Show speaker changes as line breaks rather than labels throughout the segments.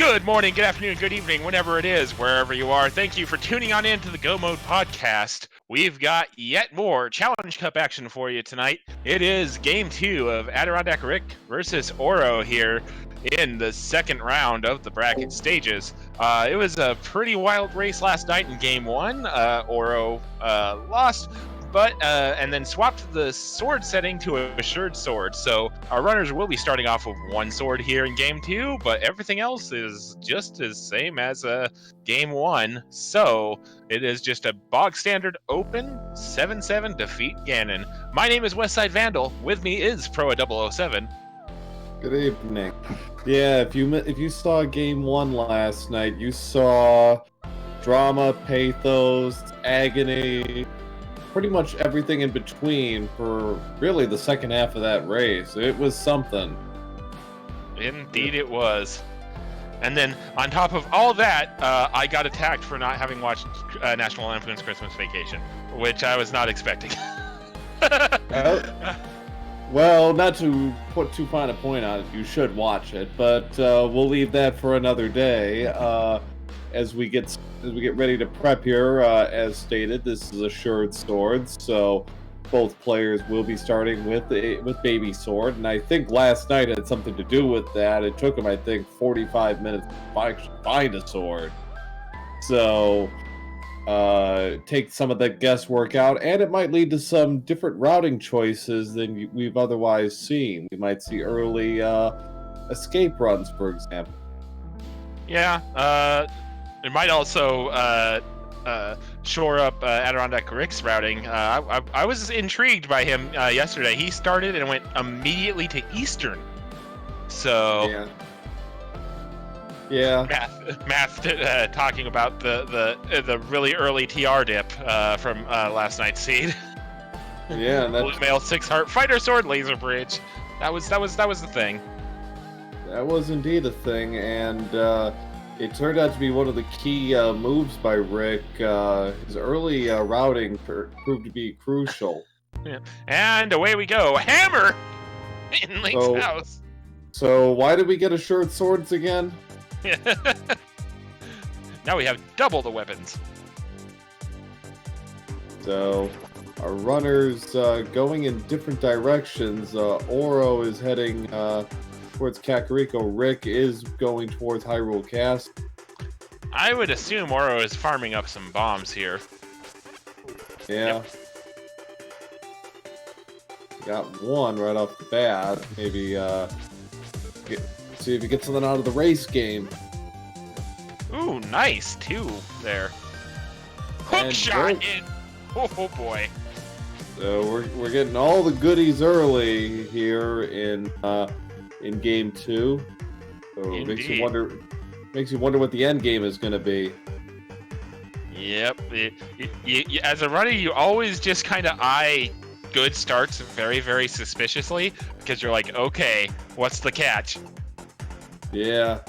Good morning, good afternoon, good evening, whenever it is, wherever you are. Thank you for tuning on in to the Go Mode podcast. We've got yet more Challenge Cup action for you tonight. It is Game 2 of AdirondackRick versus Oro here in the second round of the bracket stages. It was a pretty wild race last night in Game 1. Oro lost, and then swapped the sword setting to a assured sword. So our runners will be starting off with one sword here in Game 2, but everything else is just as same as Game 1. So it is just a bog standard open 7-7 defeat Ganon. My name is Westside Vandal. With me is Proa007.
Good evening. Yeah, if you saw Game 1 last night, you saw drama, pathos, agony, pretty much everything in between for really the second half of that race. It was something.
Indeed it was. And then on top of all that, I got attacked for not having watched National Lampoon's Christmas Vacation, which I was not expecting.
Well, not to put too fine a point on it, you should watch it, but we'll leave that for another day. As we get ready to prep here, as stated, this is assured swords, so both players will be starting with baby sword, and I think last night had something to do with that. It took them, I think, 45 minutes to find a sword. So take some of the guesswork out, and it might lead to some different routing choices than we've otherwise seen. We might see early escape runs, for example.
Yeah, it might also shore up AdirondackRick's routing. I was intrigued by him yesterday. He started and went immediately to Eastern. So
yeah.
Math talking about the really early TR dip from last night's seed.
Yeah, and
Blue Mail 6-heart fighter sword laser bridge. That was the thing.
That was indeed a thing, and it turned out to be one of the key moves by Rick. His early routing proved to be crucial.
Yeah. And away we go. Hammer in Link's house.
So why did we get assured swords again?
Now we have double the weapons.
So our runners going in different directions. Oro is heading towards Kakariko. Rick is going towards Hyrule Castle.
I would assume Oro is farming up some bombs here.
Yeah.
Yep.
Got one right off the bat. Maybe see if you get something out of the race game.
Ooh, nice. 2 there. Hook
And
shot in. Oh boy.
So we're getting all the goodies early here in Game 2. So it makes you wonder what the end game is going to be.
Yep. As a runner, you always just kind of eye good starts very, very suspiciously because you're like, okay, what's the catch?
Yeah.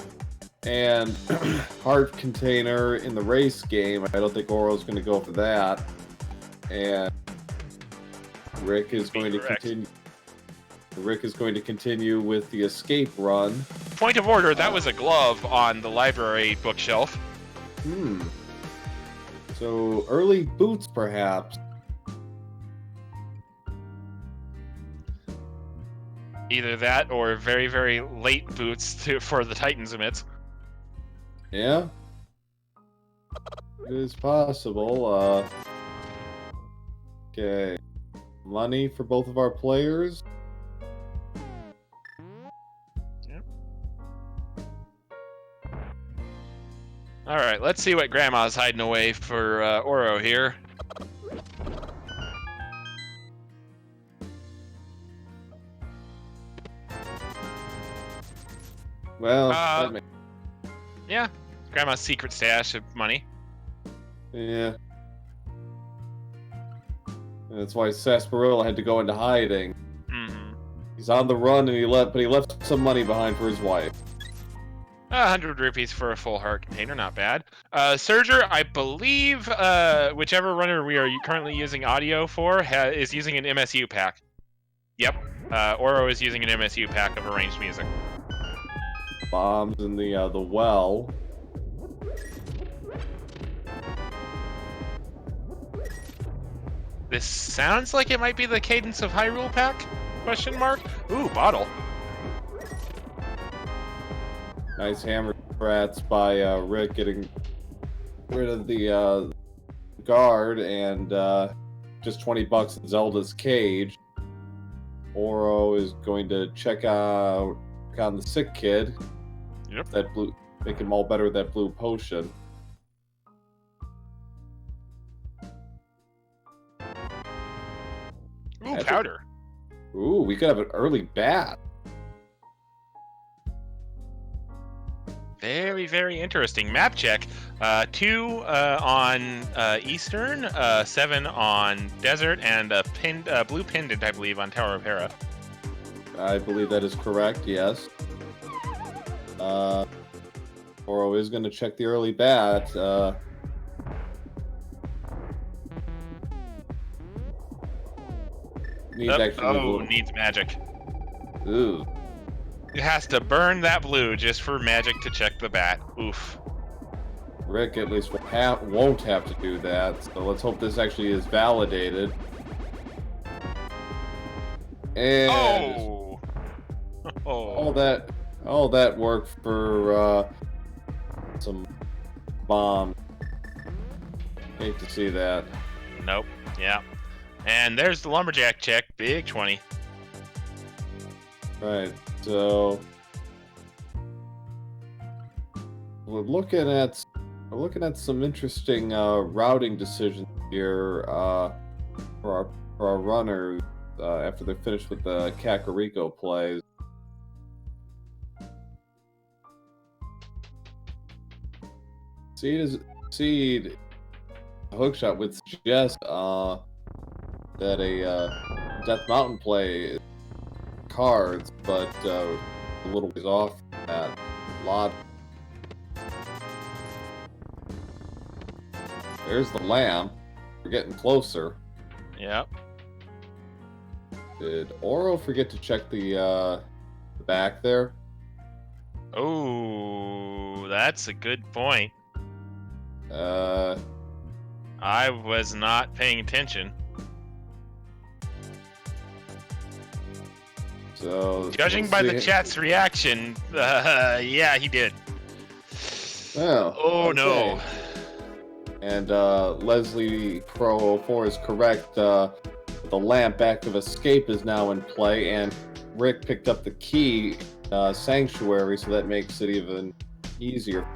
And heart container in the race game. I don't think Oro's going to go for that. And Rick is going to continue. Rick is going to continue with the escape run.
Point of order, that was a glove on the library bookshelf.
So early boots, perhaps.
Either that or very, very late boots for the Titans emits.
Yeah. It is possible. Okay. Money for both of our players.
Alright, let's see what Grandma's hiding away for Oro here.
Well,
yeah, Grandma's secret stash of money.
Yeah. And that's why Sarsaparilla had to go into hiding.
Mm-hmm.
He's on the run, and he left some money behind for his wife.
100 rupees for a full heart container, not bad. Surger, I believe whichever runner we are currently using audio for is using an MSU pack. Yep, Oro is using an MSU pack of arranged music.
Bombs in the well.
This sounds like it might be the Cadence of Hyrule pack? Question mark? Ooh, bottle.
Nice hammer rats by Rick getting rid of the guard and just $20 in Zelda's cage. Oro is going to check out on the sick kid.
Yep.
That blue, make him all better with that blue potion.
Ooh, powder.
Ooh, we could have an early bat.
Very, very interesting. Map check. 2 on Eastern, 7 on Desert, and a blue pendant, I believe, on Tower of Hera.
I believe that is correct, yes. Oro is going to check the early bat.
Needs magic.
Ooh.
It has to burn that blue just for magic to check the bat. Oof.
Rick at least won't have to do that, so let's hope this actually is validated. And all that work for some bomb. Hate to see that.
Nope. Yeah. And there's the lumberjack check. Big 20.
Right. So we're looking at some interesting routing decisions here for our runners after they're finished with the Kakariko plays. Seed hookshot would suggest that a Death Mountain play cards, but a little ways off that lot. There's the lamb. We're getting closer.
Yep.
Did Oro forget to check the back there?
Oh, that's a good point. I was not paying attention.
So,
judging by the chat's reaction, yeah, he did.
Oh,
okay. No.
And Leslie Crow 04 is correct. The lamp active escape is now in play, and Rick picked up the key sanctuary, so that makes it even easier.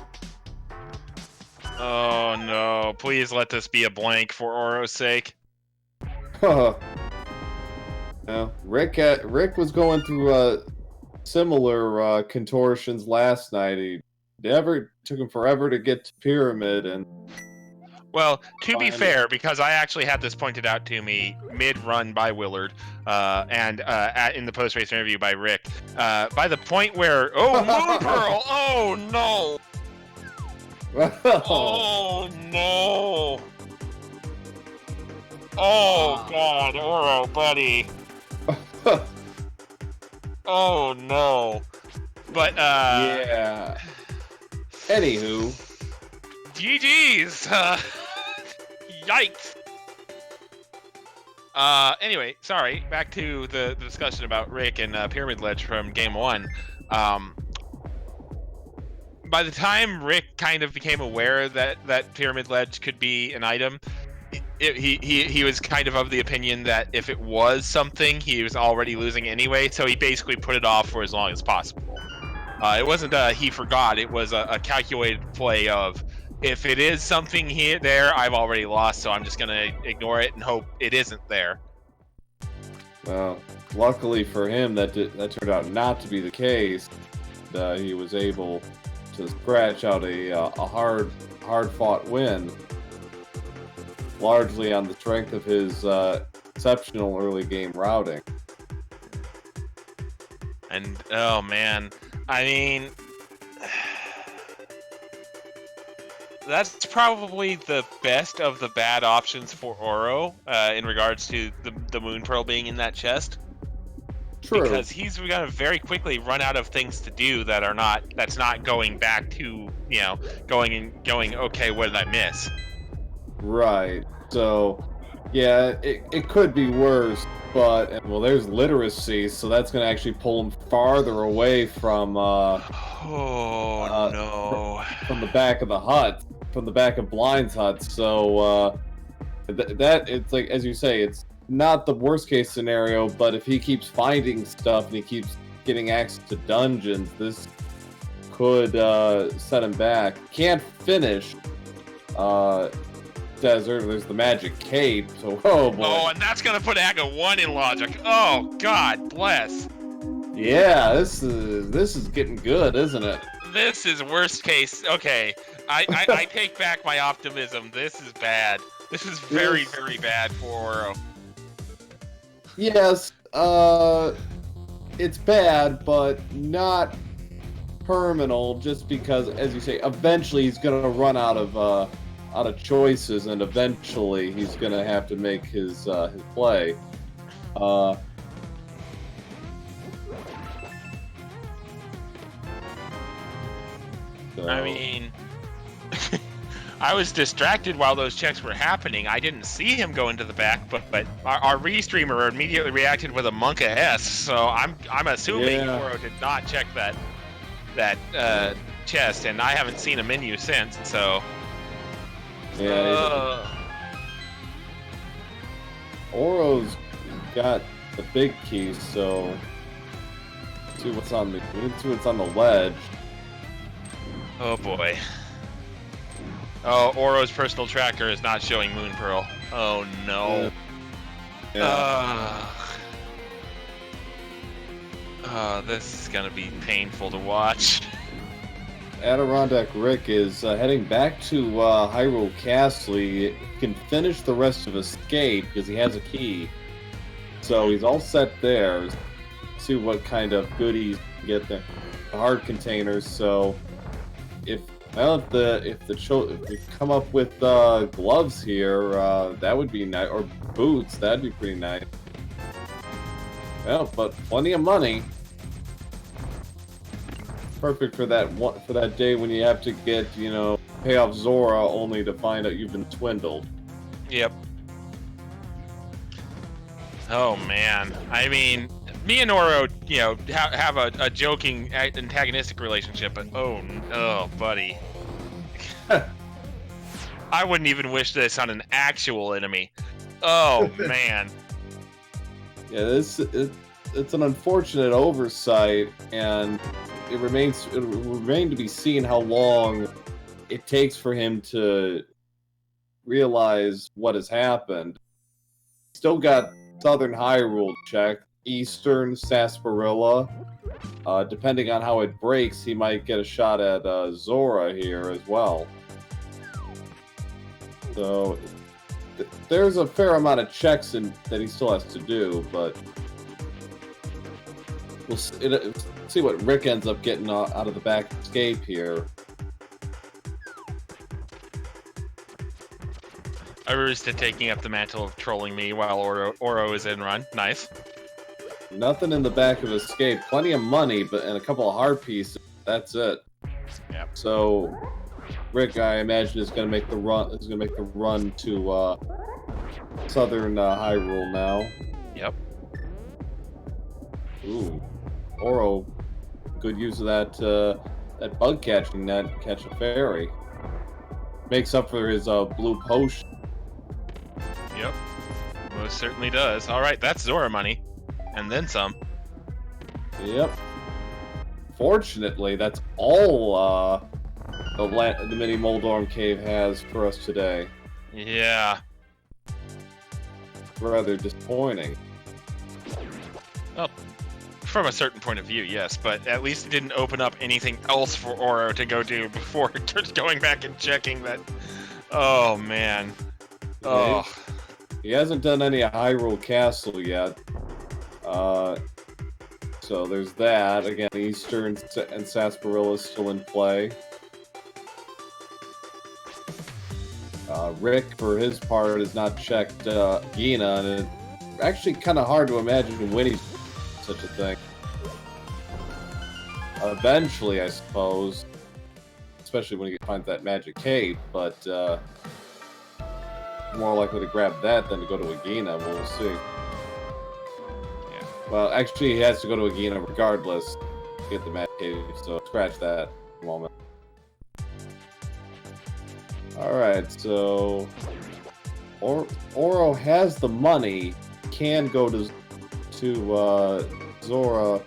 Oh no! Please let this be a blank for Oro's sake.
No, Rick was going through similar contortions last night. He took him forever to get to Pyramid, and
well, to be fair, because I actually had this pointed out to me mid-run by Willard, and in the post-race interview by Rick, by the point where Moon Pearl, oh no, oh no, oh God, Oro, buddy. Oh no. But
yeah. Anywho.
GG's. Yikes. Anyway, sorry. Back to the discussion about Rick and Pyramid Ledge from Game 1. By the time Rick kind of became aware that Pyramid Ledge could be an item, he was kind of the opinion that if it was something, he was already losing anyway, so he basically put it off for as long as possible. It wasn't he forgot, it was a calculated play of, if it is something there, I've already lost, so I'm just going to ignore it and hope it isn't there. Well,
luckily for him, that turned out not to be the case. He was able to scratch out a hard-fought win, largely on the strength of his exceptional early game routing.
And, oh man, I mean, that's probably the best of the bad options for Oro in regards to the Moon Pearl being in that chest.
True.
Because he's gonna very quickly run out of things to do that's not going back to, going, okay, what did I miss?
Right. So, yeah, it could be worse, but, well, there's literacy, so that's going to actually pull him farther away from,
Oh
uh,
no.
from the back of the hut, from the back of Blind's hut. So, that, it's like, as you say, it's not the worst case scenario, but if he keeps finding stuff and he keeps getting access to dungeons, this could set him back. Can't finish. Desert. There's the magic cape. So, oh boy.
Oh, and that's gonna put Aga 1 in logic. Oh, God bless.
Yeah, this is getting good, isn't it?
This is worst case. Okay, I take back my optimism. This is bad. This is very, very bad for Oro.
Yes, it's bad, but not terminal. Just because, as you say, eventually he's gonna run out of choices, and eventually he's gonna have to make his play. So.
I mean, I was distracted while those checks were happening. I didn't see him go into the back, but our restreamer immediately reacted with a Monka S. So I'm assuming Oro did not check that chest, and I haven't seen a menu since. So.
Yeah. Oro's got the big key, so let's see what's on the ledge.
Oh boy. Oh, Oro's personal tracker is not showing Moon Pearl. Oh no.
Yeah.
This is gonna be painful to watch.
AdirondackRick is heading back to Hyrule Castle. He can finish the rest of Escape because he has a key. So he's all set there. See what kind of goodies you get there. The heart containers. So if we come up with gloves here, that would be nice, or boots. That'd be pretty nice. Well, but plenty of money. Perfect for that day when you have to get, pay off Zora only to find out you've been swindled.
Yep. Oh man, I mean, me and Oro, have a joking antagonistic relationship, but oh, buddy, I wouldn't even wish this on an actual enemy. Oh man.
Yeah, it's an unfortunate oversight, and it will remain to be seen how long it takes for him to realize what has happened. Still got Southern Hyrule check, Eastern Sarsaparilla. Depending on how it breaks, he might get a shot at Zora here as well. So there's a fair amount of checks that he still has to do, but we'll see what Rick ends up getting out of the back escape here.
Arista taking up the mantle of trolling me while Oro is in run. Nice.
Nothing in the back of escape. Plenty of money, and a couple of heart pieces. That's it.
Yep.
So Rick, I imagine, is going to make the run to Southern Hyrule now.
Yep.
Ooh, Oro, good use of that bug catching net, catch a fairy. Makes up for his blue potion.
Yep, most certainly does. All right, that's Zora money, and then some.
Yep. Fortunately, that's all the mini Moldorm Cave has for us today.
Yeah.
Rather disappointing.
Well, from a certain point of view, yes, but at least it didn't open up anything else for Oro to go do before just going back and checking that. Oh man. Oh.
He hasn't done any Hyrule Castle yet. So there's that. Again, Eastern and Sarsaparilla is still in play. Rick, for his part, has not checked Gina, and it's actually kind of hard to imagine when he's such a thing. Eventually, I suppose. Especially when you find that magic cave, but more likely to grab that than to go to Agina. We'll see.
Yeah.
Well, actually, he has to go to Agina regardless to get the magic cave, so scratch that for a moment. Alright, so Oro has the money, can go to Zora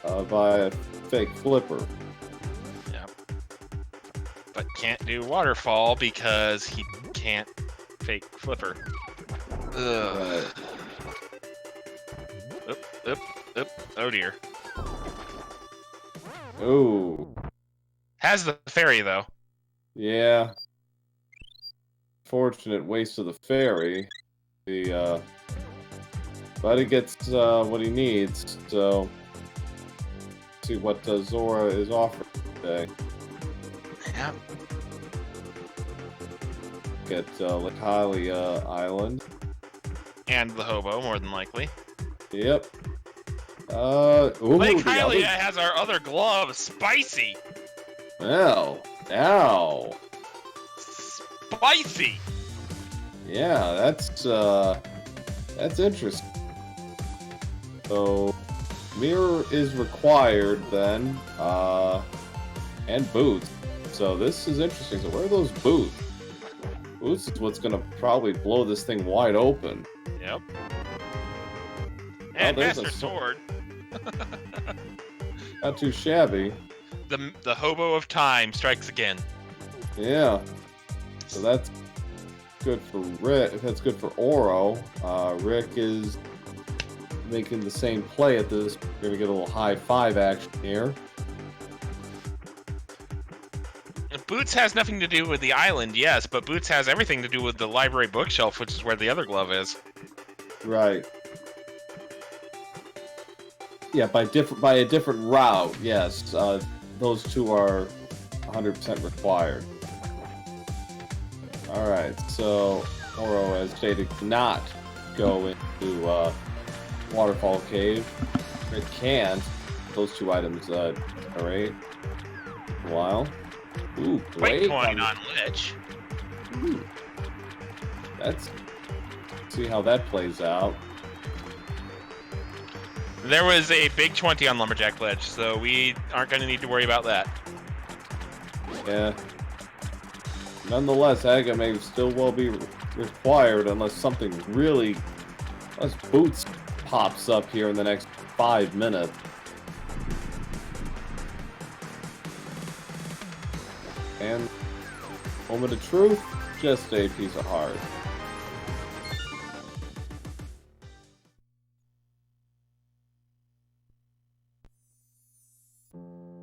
via fake flipper.
Yeah. But can't do waterfall because he can't fake flipper. Ugh.
Right.
Oop. Oh dear.
Ooh.
Has the fairy though.
Yeah. Fortunate waste of the fairy. But he gets what he needs, so see what Zora is offering today.
Yeah.
Get Lakalia Island.
And the hobo, more than likely.
Yep. Ooh,
Lake
the other...
Hylia has our other glove, Spicy!
Ow.
Spicy!
Yeah, that's interesting. So, mirror is required then, and boots. So this is interesting. So where are those boots? Boots is what's gonna probably blow this thing wide open.
Yep. And
there's
Master
a
Sword.
Not too shabby.
The hobo of time strikes again.
Yeah. So that's good for Rick. That's good for Oro. Rick is making the same play at this. We're gonna get a little high five action here.
Boots has nothing to do with the island, yes, but Boots has everything to do with the library bookshelf, which is where the other glove is.
Right. Yeah, by a different route. Yes, those two are 100% required. All right, so Oro, as stated, cannot go into Waterfall Cave. It can't. Those two items generate a while. Ooh,
Quake coin on Lich.
Ooh. Let's see how that plays out.
There was a big 20 on Lumberjack Ledge, so we aren't going to need to worry about that.
Yeah. Nonetheless, Aga may still well be required unless Boots pops up here in the next 5 minutes. And moment of truth, just a piece of heart.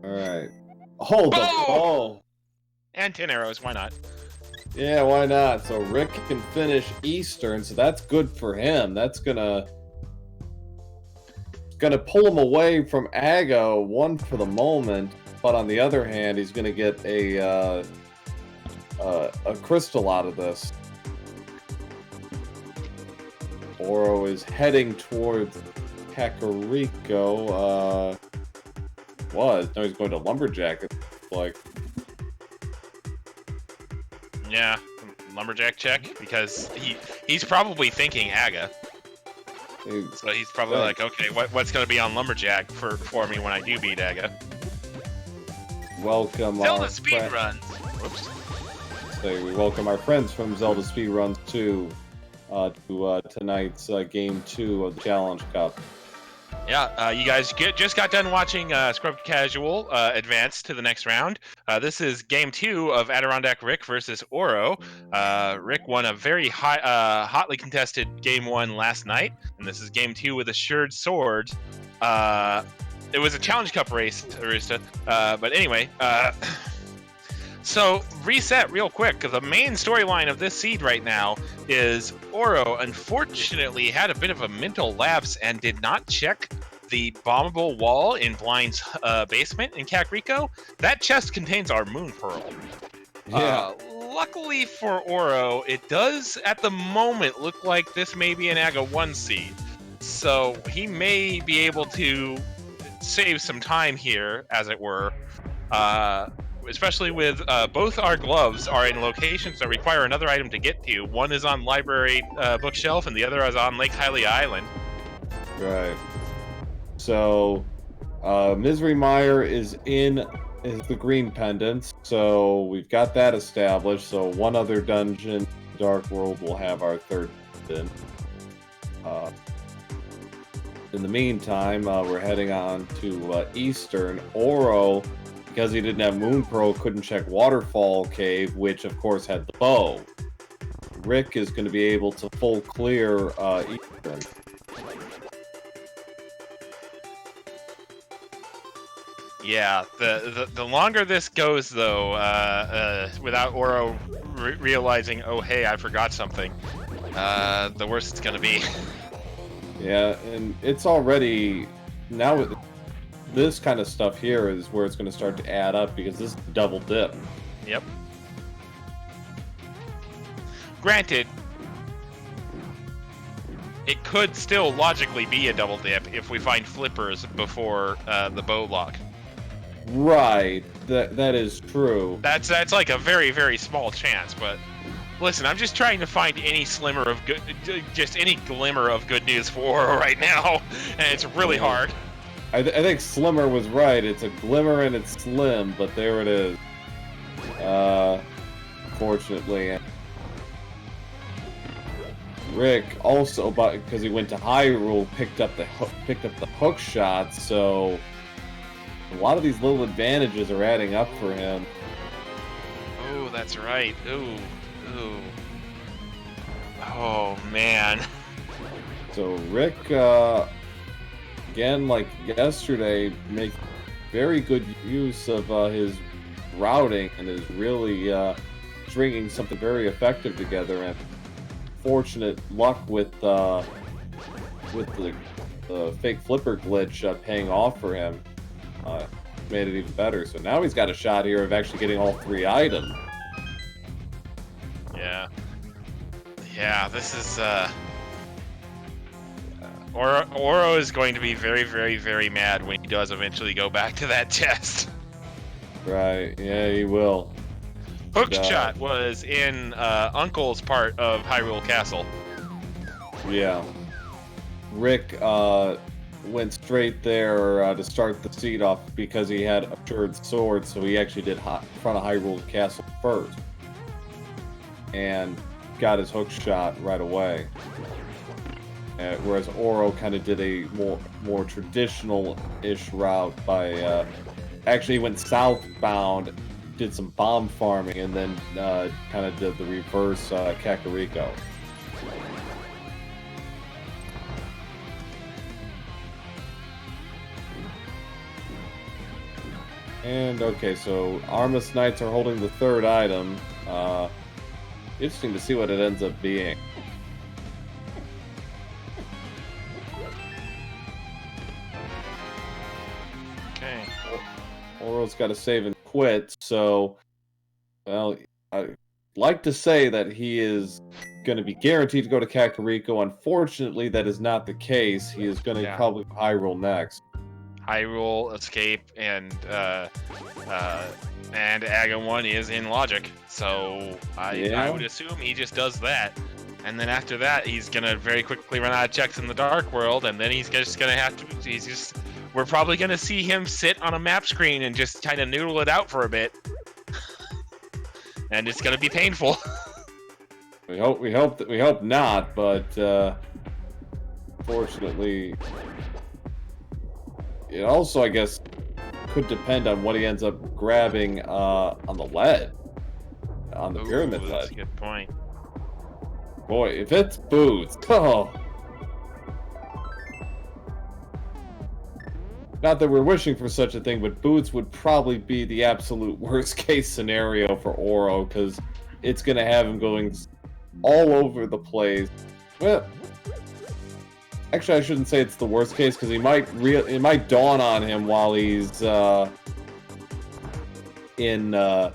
Alright. Oh, the ball!
And 10 arrows, why not?
Yeah, why not? So Rick can finish Eastern, so that's good for him. That's gonna pull him away from Aga, one for the moment, but on the other hand, he's gonna get a crystal out of this. Oro is heading towards Kakariko. Now he's going to Lumberjack, it's like.
Yeah, Lumberjack check, because he's probably thinking Aga. So he's probably like, okay, what's going to be on Lumberjack for me when I do beat Aga?
Welcome
Zelda speedruns. Whoops.
So we welcome our friends from Zelda Speedruns 2 to tonight's Game 2 of the Challenge Cup.
Yeah, you guys just got done watching Scrub Casual advance to the next round. This is Game 2 of AdirondackRick versus Oro. Rick won a very hotly contested Game 1 last night, and this is Game 2 with Assured Swords. It was a Challenge Cup race, Arista. But anyway, so reset real quick. The main storyline of this seed right now is Oro unfortunately had a bit of a mental lapse and did not check the bombable wall in Blind's basement in Kakariko. That chest contains our Moon Pearl.
Yeah.
Luckily for Oro, it does at the moment look like this may be an Aga 1 seed. So he may be able to save some time here, as it were. Especially with both our gloves are in locations that require another item to get to. One is on library bookshelf, and the other is on Lake Hylia Island.
Right. So, Misery Mire is the green pendants, so we've got that established. So one other dungeon, Dark World, will have our third pendant. In the meantime, we're heading on to Eastern. Oro, because he didn't have Moon Pearl, couldn't check Waterfall Cave, which of course had the bow. Rick is going to be able to full clear Eastern.
Yeah, the longer this goes, though, without Oro realizing, oh hey, I forgot something, the worse it's going to be.
Yeah, and it's already now with this kind of stuff here is where it's going to start to add up, because this is double dip.
Yep. Granted, it could still logically be a double dip if we find flippers before the bow lock.
Right, that is true.
That's like a very, very small chance, but listen, I'm just trying to find any slimmer of good, just any glimmer of good news for Oro right now, and it's really hard.
I think Slimmer was right. It's a glimmer and it's slim, but there it is. Fortunately, Rick also, because he went to Hyrule, picked up the hook shot. So a lot of these little advantages are adding up for him.
Oh, that's right. Ooh. Oh man.
So Rick, again, like yesterday, makes very good use of his routing and is really stringing something very effective together. And fortunate luck with the fake flipper glitch paying off for him made it even better. So now he's got a shot here of actually getting all three items.
Yeah, this is Oro is going to be very, very, very mad when he does eventually go back to that chest.
Right, yeah, he will.
Hook shot was in Uncle's part of Hyrule Castle.
Yeah. Rick went straight there to start the seed off because he had Assured Sword, so he actually did front of Hyrule Castle first. And got his hook shot right away. Whereas Oro kind of did a more traditional-ish route by actually went southbound, did some bomb farming, and then kind of did the reverse Kakariko. And okay, so Armus Knights are holding the third item. Interesting to see what it ends up being.
Okay.
Oro's got to save and quit, so, well, I'd like to say that he is going to be guaranteed to go to Kakariko. Unfortunately, that is not the case. He is going to probably Hyrule next.
Hyrule, Escape, and Aga 1 is in Logic, so I would assume he just does that. And then after that, he's going to very quickly run out of checks in the Dark World, and then he's just going to have to... We're probably going to see him sit on a map screen and just kind of noodle it out for a bit. And it's going to be painful.
We hope not, but fortunately, it also, I guess, could depend on what he ends up grabbing on the lead, on the pyramid lead.
That's a good point.
Boy, if it's boots, oh. Not that we're wishing for such a thing, but boots would probably be the absolute worst case scenario for Oro, because it's going to have him going all over the place. Well, actually, I shouldn't say it's the worst case, because it might dawn on him while he's in the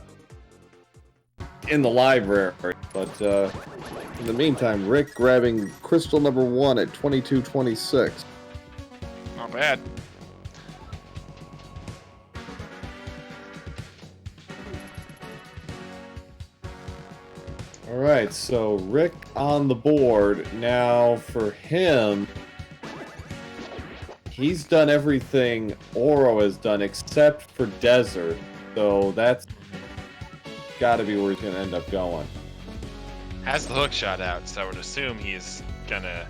library. But In the meantime, Rick grabbing crystal number 1 at 22.26.
Not bad.
All right, so Rick on the board. Now for him, he's done everything Oro has done except for Desert. So that's got to be where he's going to end up going.
Has the hook shot out, so I would assume he's gonna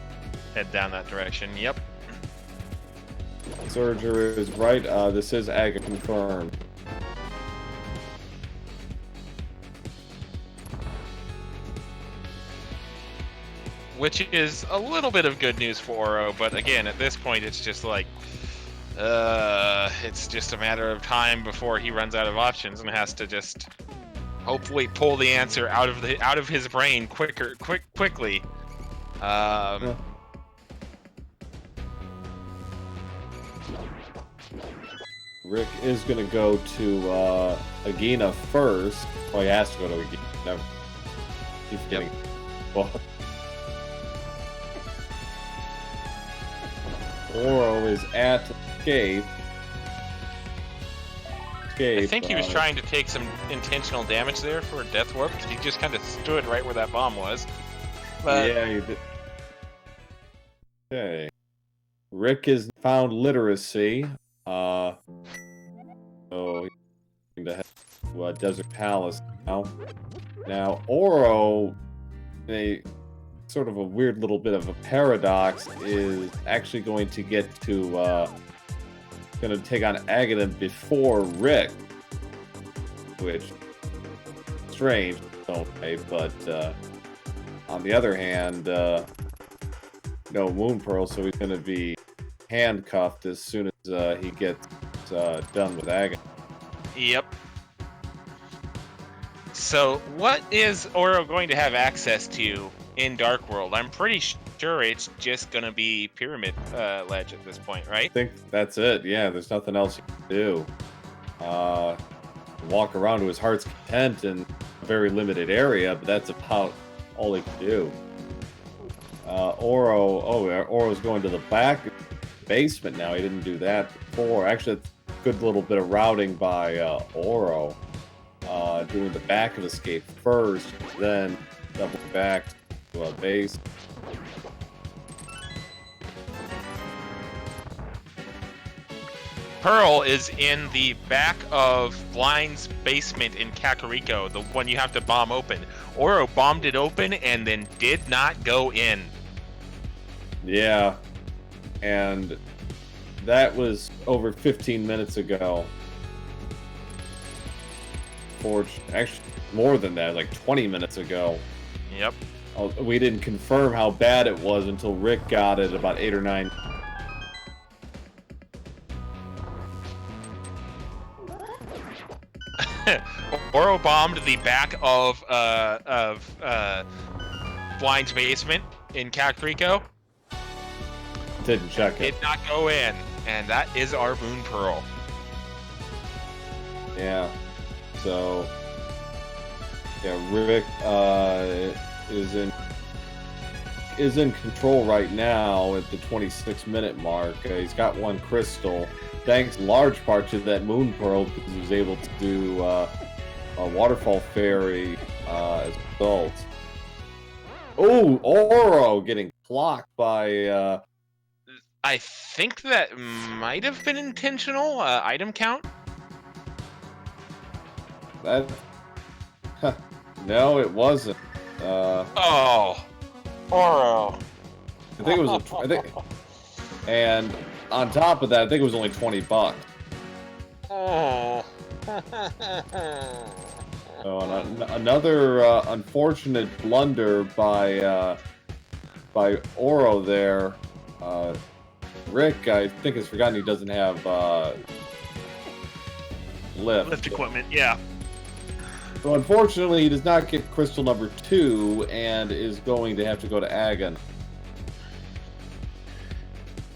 head down that direction. Yep.
Surger is right. This is Aga confirmed.
Which is a little bit of good news for Oro, but again, at this point, it's just like, it's just a matter of time before he runs out of options and has to just hopefully pull the answer out of his brain quickly.
Rick is going to go to Agina first. Oh, he has to go to Agina. Never. Keep getting. Well. Oro is at Escape.
I think he was trying to take some intentional damage there for a death warp because he just kind of stood right where that bomb was. But...
yeah, he did. Okay. Rick has found literacy. So he's going to head to Desert Palace now. Now, Oro, sort of a weird little bit of a paradox, is actually going to get to going to take on Agaton before Rick, which strange, don't say, but on the other hand, no Moon Pearl, so he's going to be handcuffed as soon as he gets done with Agaton.
Yep. So what is Oro going to have access to in Dark World? I'm pretty sure it's just going to be Pyramid Ledge at this point, right?
I think that's it. Yeah, there's nothing else he can do. Walk around to his heart's content in a very limited area, but that's about all he can do. Oro's going to the back basement now. He didn't do that before. Actually, it's a good little bit of routing by Oro. Doing the back of Escape first, then double back to a base.
Pearl is in the back of Blind's basement in Kakariko, the one you have to bomb open. Oro bombed it open and then did not go in.
Yeah, and that was over 15 minutes ago. Actually, more than that, like 20 minutes ago.
Yep.
We didn't confirm how bad it was until Rick got it about 8 or 9.
Oro bombed the back of Blind's basement in Kakariko.
Didn't check it.
Did not go in, and that is our Moon Pearl.
Yeah. So, yeah, Rick is in control right now at the 26-minute mark. He's got one crystal, thanks in large part to that Moon Pearl, because he was able to do a Waterfall Fairy as a result. Oh, Oro getting clocked by...
I think that might have been intentional item count.
That... no, it wasn't.
Oro.
I think it was and on top of that, I think it was only $20.
Oh.
So another unfortunate blunder by Oro there. Rick, I think, has forgotten he doesn't have lift
Equipment, yeah.
So unfortunately, he does not get crystal number 2 and is going to have to go to Agon.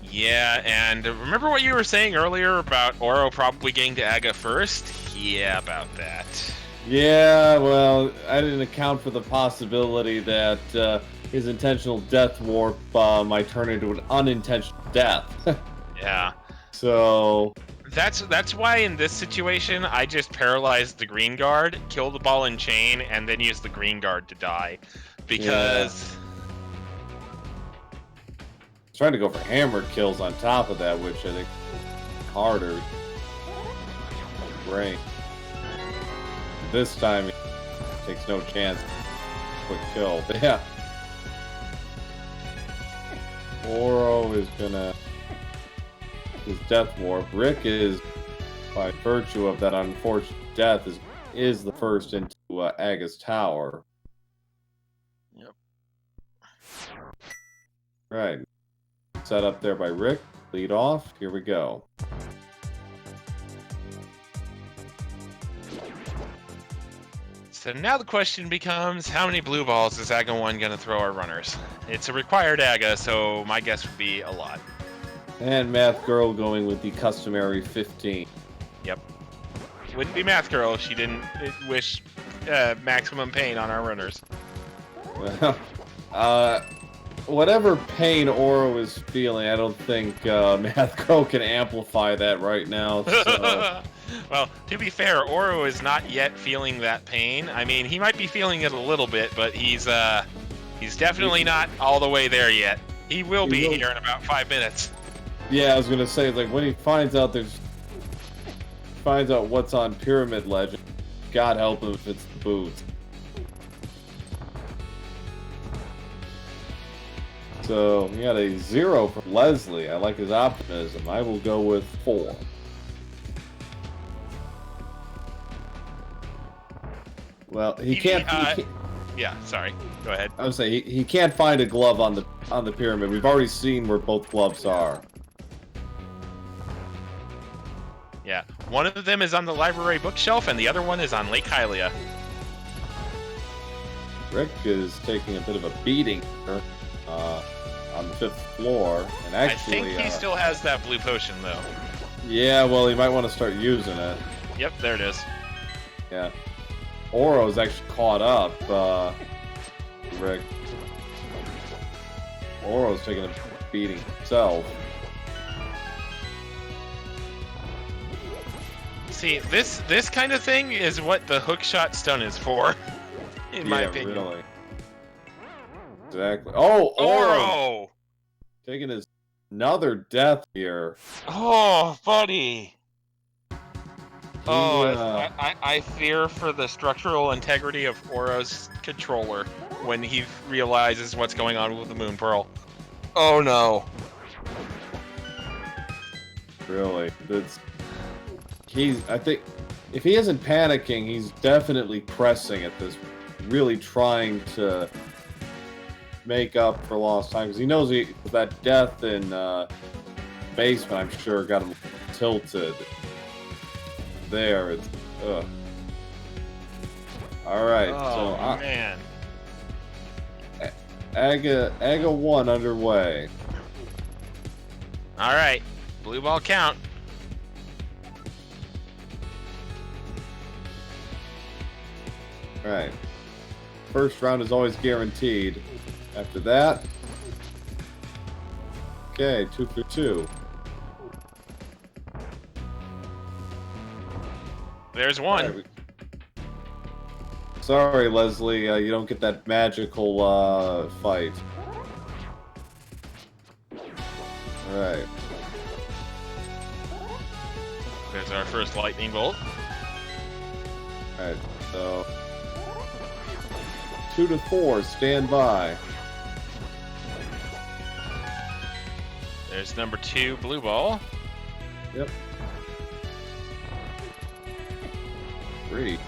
Yeah, and remember what you were saying earlier about Oro probably getting to Aga first? Yeah, about that.
Yeah, well, I didn't account for the possibility that his intentional death warp might turn into an unintentional death.
Yeah.
So
That's why in this situation I just paralyzed the green guard, kill the ball and chain, and then use the green guard to die. Because
trying to go for hammer kills on top of that, which I think is harder. Great. This time he takes no chance. Quick kill. But yeah. Oro is gonna his death warp. Rick is, by virtue of that unfortunate death, is the first into Aga's tower.
Yep.
Right. Set up there by Rick. Lead off. Here we go.
So now the question becomes, how many blue balls is Aga 1 going to throw our runners? It's a required Aga, so my guess would be a lot.
And Math Girl going with the customary 15.
Yep. Wouldn't be Math Girl if she didn't wish maximum pain on our runners.
Well, whatever pain Oro is feeling, I don't think Math Girl can amplify that right now. So.
Well, to be fair, Oro is not yet feeling that pain. I mean, he might be feeling it a little bit, but he's definitely not all the way there yet. He will be here in about 5 minutes. Yeah,
I was gonna say, like, when he finds out what's on Pyramid Legend, God help him if it's the boots. So we got a 0 from Leslie. I like his optimism. I will go with 4. Well, he can't.
Yeah, sorry. Go ahead.
I would say he can't find a glove on the pyramid. We've already seen where both gloves are.
Yeah, one of them is on the library bookshelf, and the other one is on Lake Hylia.
Rick is taking a bit of a beating here, on the 5th floor, and actually,
I think he still has that blue potion, though.
Yeah, well, he might want to start using it.
Yep, there it is.
Yeah. Oro's actually caught up, Rick. Oro's taking a beating himself.
See, this kind of thing is what the hookshot stun is for, in my opinion.
Really. Exactly. Oh,
Oro!
Taking his another death here.
Oh, buddy. I fear for the structural integrity of Oro's controller when he realizes what's going on with the Moon Pearl. Oh no.
Really? I think if he isn't panicking, he's definitely pressing at this, really trying to make up for lost time, because he knows that death in basement, I'm sure, got him tilted. There, it's Alright,
oh, so man.
Aga 1 underway.
Alright, blue ball count.
Alright. First round is always guaranteed. After that, okay, 2 for 2.
There's one.
Right, sorry, Leslie, you don't get that magical fight. Alright.
There's our first lightning bolt.
Alright, so 2 to 4, stand by.
There's number 2 blue ball.
Yep. 3.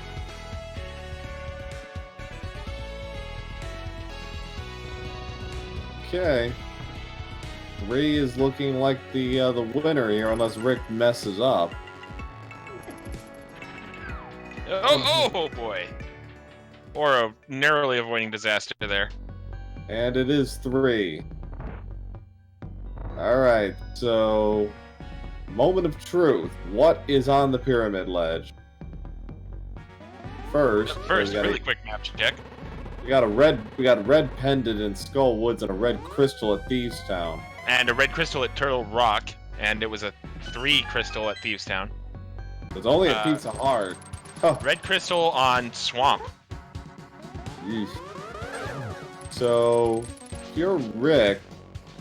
Okay. 3 is looking like the winner here, unless Rick messes up.
Oh boy. Oro narrowly avoiding disaster there.
And it is 3. Alright, so moment of truth. What is on the pyramid ledge? first.
First, really quick map check.
We got a red pendant in Skull Woods and a red crystal at Thieves Town.
And a red crystal at Turtle Rock, and it was a 3 crystal at Thieves Town.
It's only a piece of heart. Oh.
Red crystal on Swamp.
Yeesh. So, if you're Rick,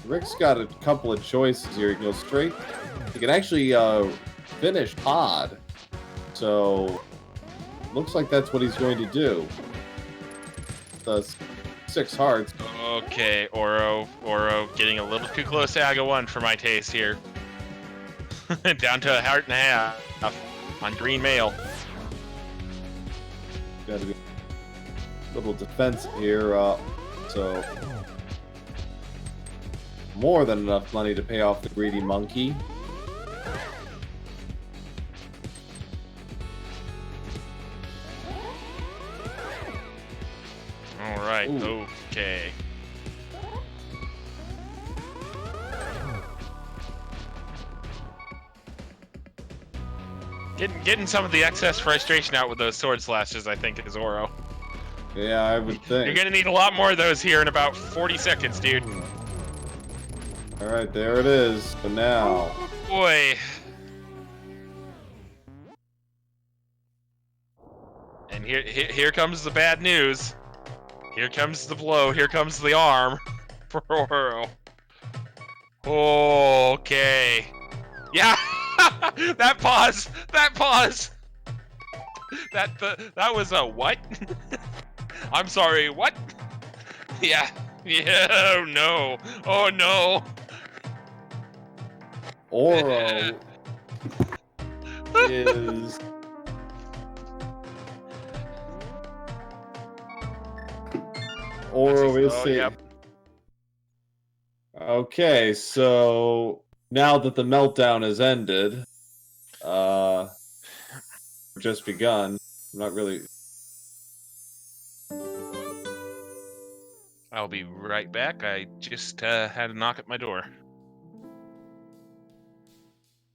Rick's got a couple of choices here. He can go straight. He can actually finish Pod. So, looks like that's what he's going to do. The 6 hearts.
Okay, Oro getting a little too close to Aga 1 for my taste here. Down to a heart and a half on green mail.
Got to be a little defensive here. So, more than enough money to pay off the greedy monkey.
All right.
Ooh.
Okay. Getting some of the excess frustration out with those sword slashes, I think, is Oro.
Yeah, I would think.
You're gonna need a lot more of those here in about 40 seconds, dude.
All right, there it is. But now,
Boy. And here comes the bad news. Here comes the blow. Here comes the arm for Oro. Okay. Yeah. That pause. That was a what? I'm sorry. What? Yeah. Oh no. Oh no.
Oro is
Yep.
Okay, so now that the meltdown has ended, just begun. I'm not really.
I'll be right back. I just had a knock at my door.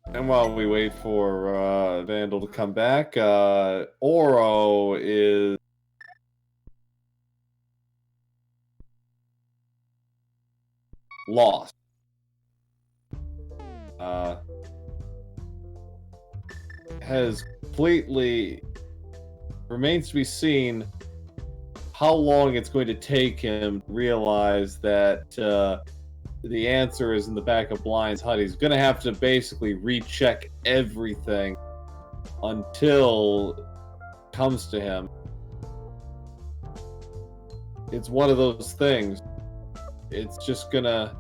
And while we wait for Vandal to come back, Oro is lost. Has completely remains to be seen how long it's going to take him to realize that the answer is in the back of Blind's hut. He's going to have to basically recheck everything until it comes to him. It's one of those things. It's just gonna...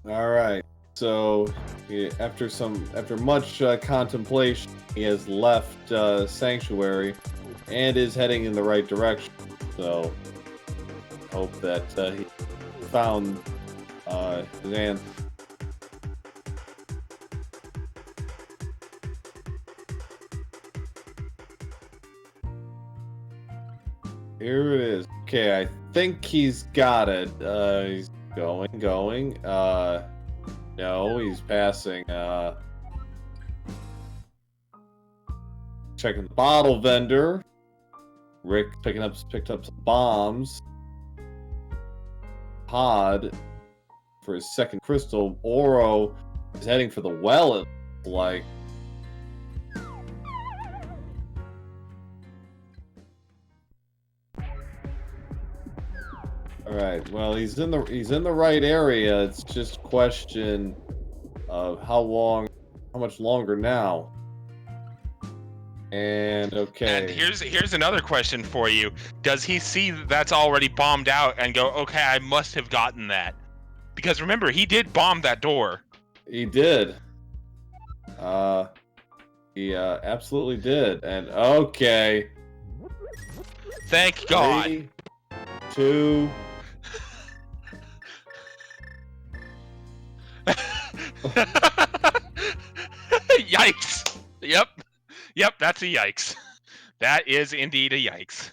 Alright, so after much contemplation, he has left Sanctuary and is heading in the right direction. So, hope that he found his answer. Here it is. Okay, I think he's got it. He's going. No, he's passing. Checking the bottle vendor. Rick picked up some bombs. Pod for his second crystal. Oro is heading for the well, it looks like. Alright, well, he's in the right area. It's just a question of how much longer now. And okay.
And here's another question for you. Does he see that's already bombed out and go, okay, I must have gotten that? Because remember, he did bomb that door.
He did. He absolutely did. And okay.
Thank God.
3, 2.
Yikes. Yep, that's a yikes. That is indeed a yikes.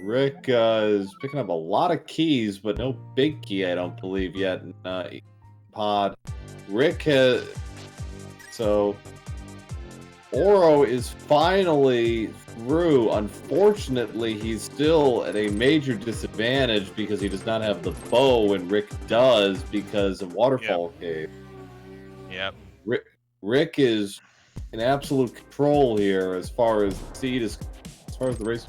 Rick is picking up a lot of keys, but no big key, I don't believe, yet in Pod. Rick has... So, Oro is finally through. Unfortunately, he's still at a major disadvantage because he does not have the bow, and Rick does because of Waterfall Cave.
Yep.
Rick is in absolute control here as far as the seed is, as far as the race.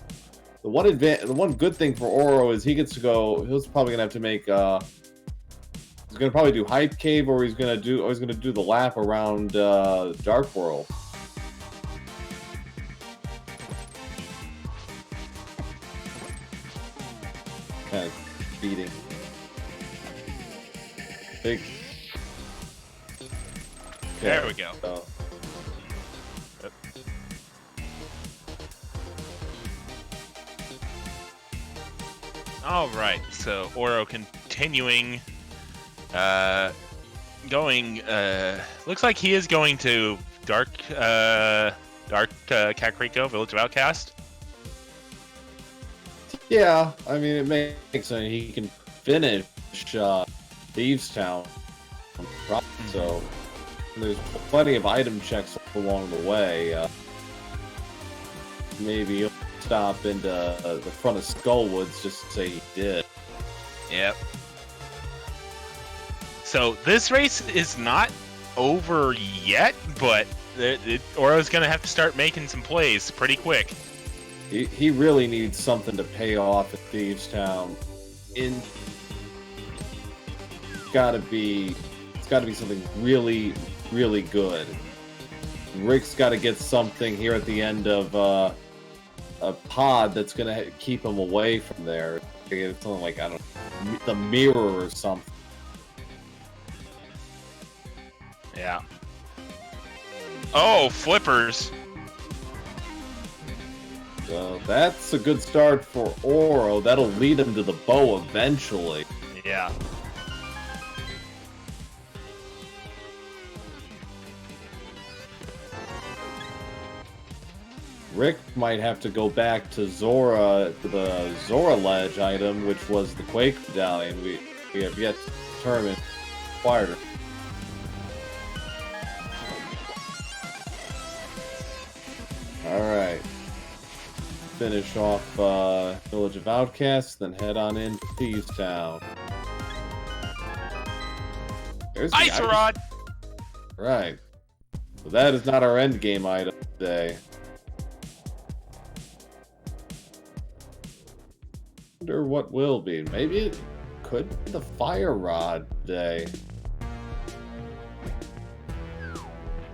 The one good thing for Oro is he gets to go. He's probably gonna have to make. He's gonna probably do Hype Cave, or he's gonna do the lap around Dark World. Kind of beating. Big.
There we go.
So.
Yep. All right, so Oro continuing, going. Looks like he is going to Dark Cat Creek Village of Outcast.
Yeah, I mean it makes sense. He can finish Thieves Town, so there's plenty of item checks along the way. Maybe he'll stop into the front of Skullwoods just to say he did.
Yep. So this race is not over yet, but Oro's gonna have to start making some plays pretty quick.
He really needs something to pay off at Thieves Town. It's gotta be something really, really good. Rick's got to get something here at the end of a pod that's gonna keep him away from there. Get something like, I don't know, the mirror or something.
Yeah. Oh, flippers.
So that's a good start for Oro. That'll lead him to the bow eventually.
Yeah.
Rick might have to go back to Zora, to the Zora Ledge item, which was the Quake Medallion. We have yet to determine acquired. Alright. Finish off Village of Outcasts, then head on into Thieves Town. There's the
Ice Rod!
Right. So that is not our end game item today. Wonder what will be. Maybe it could be the Fire Rod today.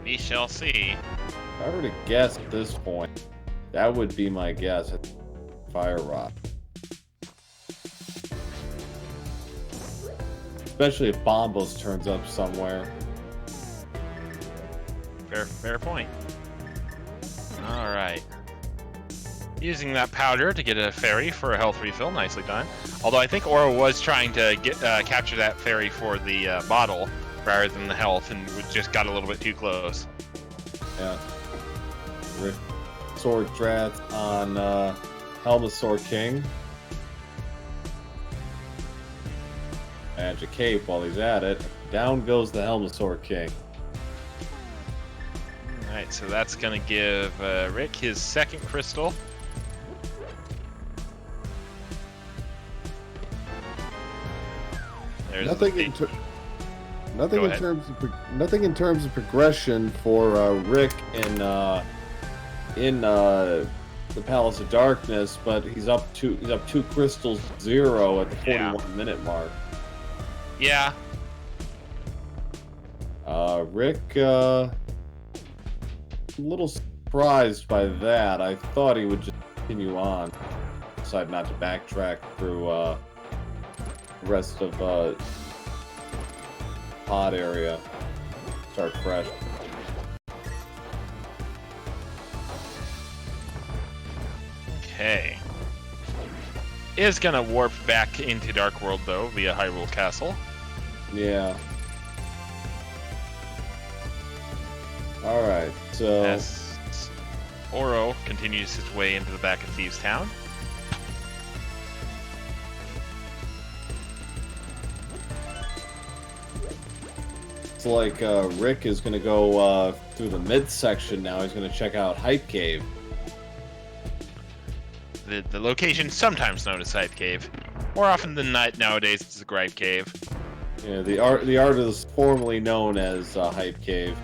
We shall see.
If I were to guess at this point, that would be my guess at Fire Rod. Especially if Bombos turns up somewhere.
Fair point. All right. Using that powder to get a fairy for a health refill, nicely done. Although I think Oro was trying to get capture that fairy for the bottle rather than the health, and we just got a little bit too close.
Yeah. Sword Drat on Helmasaur King. Magic Cape while he's at it. Down goes the Helmasaur King.
Alright, so that's going to give Rick his second crystal. There's
Nothing in terms of progression for Rick in the Palace of Darkness, but he's up 2 crystals 0 at the 41-minute mark.
Yeah.
Rick, a little surprised by that. I thought he would just continue on. Decided not to backtrack through the rest of pod area. Start fresh.
Okay. Is gonna warp back into Dark World though via Hyrule Castle.
Yeah. Alright, so...
As Oro continues his way into the back of Thieves Town.
looks like Rick is going to go through the midsection now. He's going to check out Hype Cave.
The location sometimes known as Hype Cave. More often than not nowadays, it's the Gripe Cave.
Yeah, the art is formerly known as Hype Cave.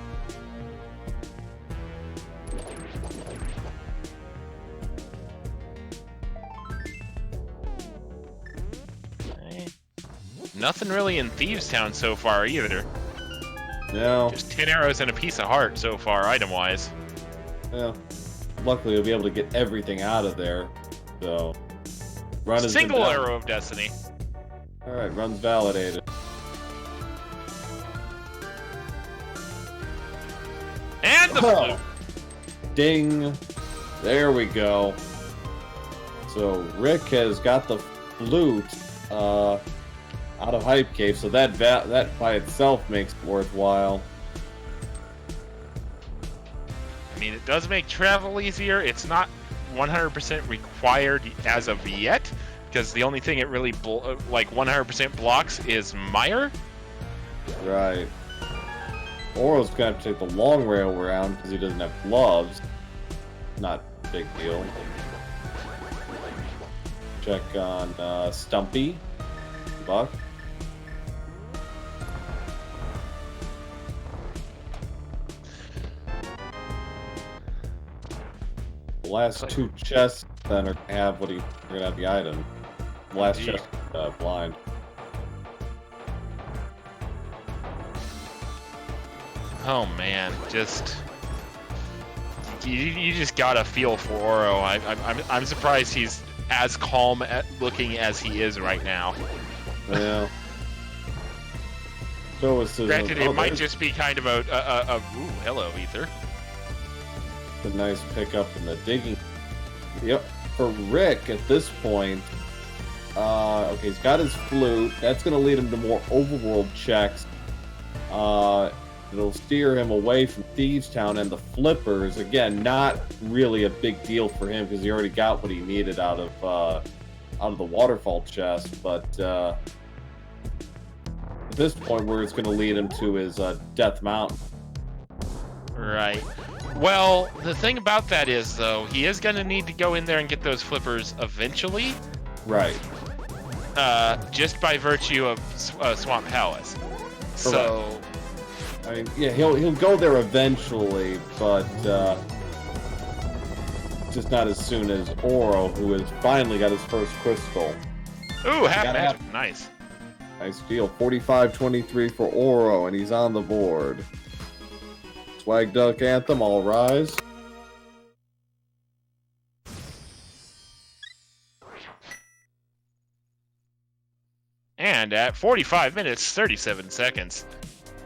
Nothing really in Thieves Town so far either.
No.
Just 10 arrows and a piece of heart so far, item-wise.
Yeah. Luckily, we'll be able to get everything out of there. So, run is
Single arrow of destiny.
All right, run's validated.
And the flute.
Ding. There we go. So Rick has got the flute out of Hype Cave, so that by itself makes it worthwhile.
I mean, it does make travel easier. It's not 100% required as of yet, because the only thing it really 100% blocks is Mire.
Right. Oro's gonna have to take the long rail around because he doesn't have gloves. Not a big deal. Check on Stumpy. Buck. The last two chests then are gonna have we're gonna have the item. The last chest blind.
Oh man, you just got a feel for Oro. I'm surprised he's as calm looking as he is right now.
Yeah. So it's
Granted, it might just be kind of ooh, hello, Ether.
A nice pickup in the digging. Yep. For Rick at this point, okay, he's got his flute. That's going to lead him to more overworld checks. It'll steer him away from Thieves Town and the Flippers. Again, not really a big deal for him because he already got what he needed out of the waterfall chest. But at this point, where it's going to lead him to is Death Mountain.
Right. Well, the thing about that is, though, he is going to need to go in there and get those Flippers eventually.
Right.
Just by virtue of Swamp Palace. So.
I mean, yeah, he'll go there eventually, but just not as soon as Oro, who has finally got his first crystal.
Ooh, half magic. Nice.
Nice deal. 45-23 for Oro, and he's on the board. Swag Duck Anthem, all rise.
And at 45 minutes, 37 seconds.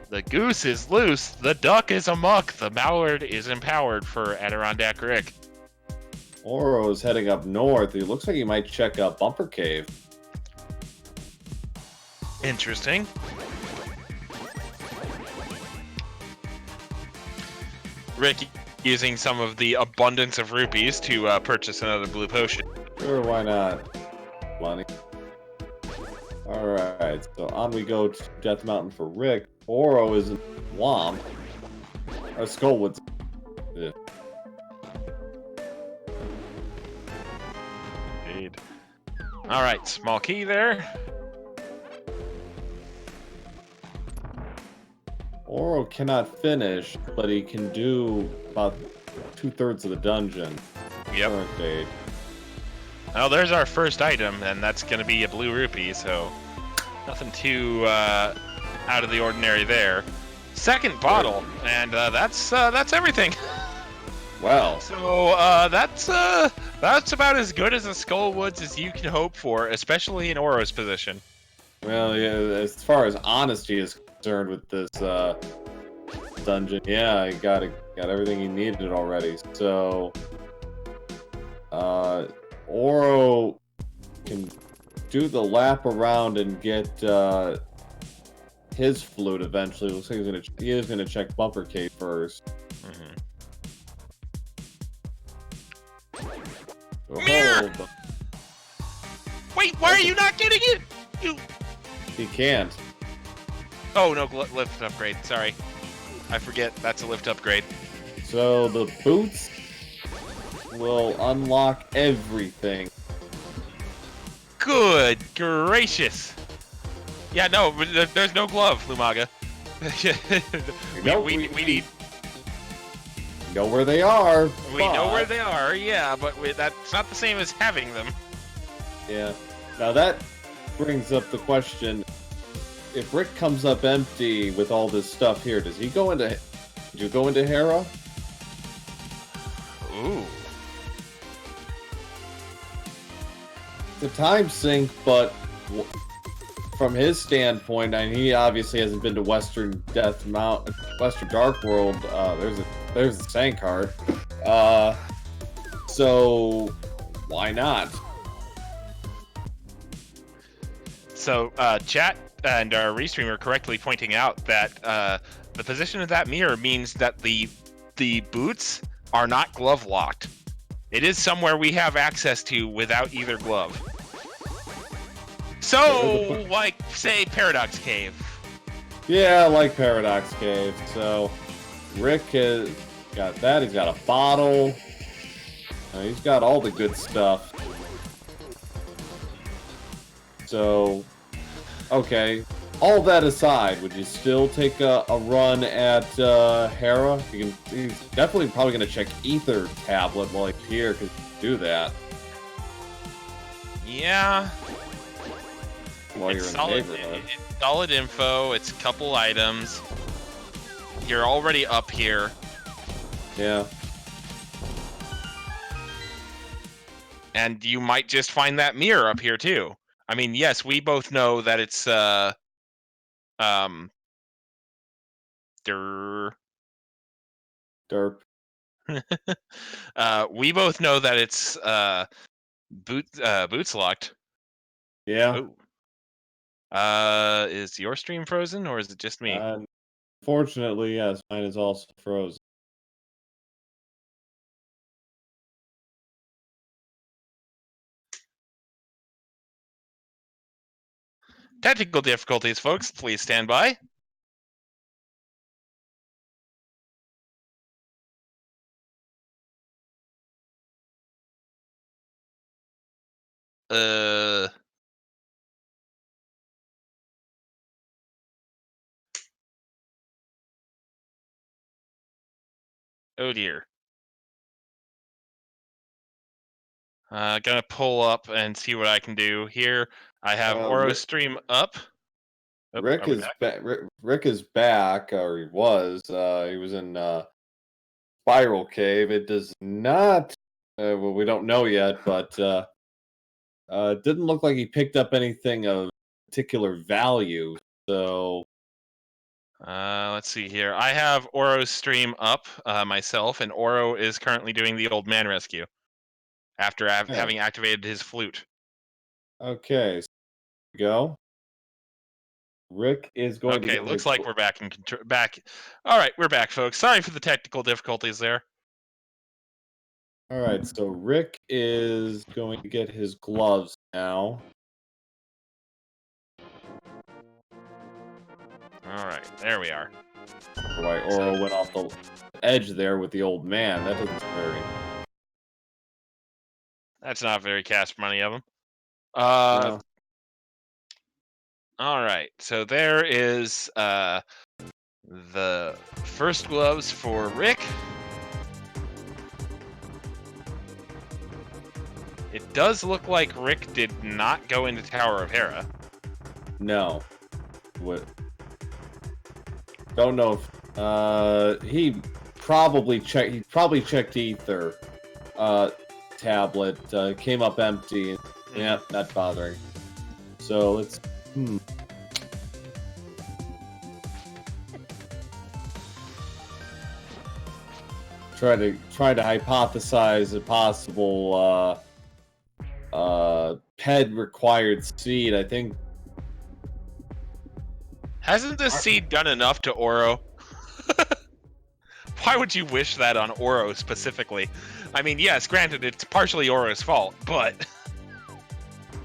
The goose is loose, the duck is amuck, the mallard is empowered for AdirondackRick.
Oro is heading up north. It looks like he might check out Bumper Cave.
Interesting. Rick using some of the abundance of rupees to purchase another blue potion.
Sure, why not? Money. Alright, so on we go to Death Mountain for Rick. Oro is in Womp. Or Skullwoods. Yeah.
Indeed. Alright, small key there.
Oro cannot finish, but he can do about 2/3 of the dungeon.
Yep.
Current date.
Well, there's our first item, and that's going to be a blue rupee, so nothing too out of the ordinary there. Second bottle, and that's everything.
Wow.
So that's about as good as a Skullwoods as you can hope for, especially in Oro's position.
Well, yeah, as far as honesty is concerned with this dungeon, yeah, I got everything he needed already. So, Oro can do the lap around and get his flute eventually. Looks like he is gonna check Bumper Cave first.
Mirror! Wait, why are you not getting it?
He can't.
Oh, no, lift upgrade. Sorry. I forget. That's a lift upgrade.
So the boots will unlock everything.
Good gracious. Yeah, no, there's no glove, Lumaga. we need...
Know where they are.
We know where they are, yeah, but that's not the same as having them.
Yeah. Now that brings up the question: if Rick comes up empty with all this stuff here, does he go into? Did you go into Hera?
Ooh.
It's a time sink, but from his standpoint, and he obviously hasn't been to Western Dark World. There's the Sankard. So why not?
So, chat and our restreamer correctly pointing out that the position of that mirror means that the boots are not glove locked. It is somewhere we have access to without either glove. So, like, say, Paradox Cave.
Yeah, like Paradox Cave. So, Rick has got that. He's got a bottle. He's got all the good stuff. So, okay. All that aside, would you still take a run at Hera? He's definitely probably going to check Ether Tablet while he's here, because do that.
Yeah.
While you're in the neighborhood.
It's solid info. It's a couple items. You're already up here.
Yeah.
And you might just find that mirror up here too. I mean, yes, we both know that it's
Derp.
We both know that it's boots locked.
Yeah.
Ooh. Is your stream frozen or is it just me?
Fortunately, yes, mine is also frozen.
Technical difficulties, folks. Please stand by. Oh dear. Gonna pull up and see what I can do here. I have Oro stream up.
Oh, Rick is back. Rick is back, or he was. He was in Spiral Cave. It does not. Well, we don't know yet, but it didn't look like he picked up anything of particular value. So,
let's see here. I have Oro's stream up myself, and Oro is currently doing the old man rescue after having activated his flute.
Okay, so go. Rick is going to.
Okay, looks like we're back in back. All right, we're back, folks. Sorry for the technical difficulties there.
All right, so Rick is going to get his gloves now.
All right, there we are.
Why Oro went off the edge there with the old man. That doesn't very.
That's not very cash money of him.
No.
All right, so there is the first gloves for Rick. It does look like Rick did not go into Tower of Hera.
No. What? Don't know if he probably checked. He probably checked Ether tablet. Came up empty. Yeah, not bothering. So let's. Try to hypothesize a possible PED required seed. I think.
Hasn't this seed done enough to Oro? Why would you wish that on Oro specifically? I mean, yes, granted, it's partially Oro's fault, but...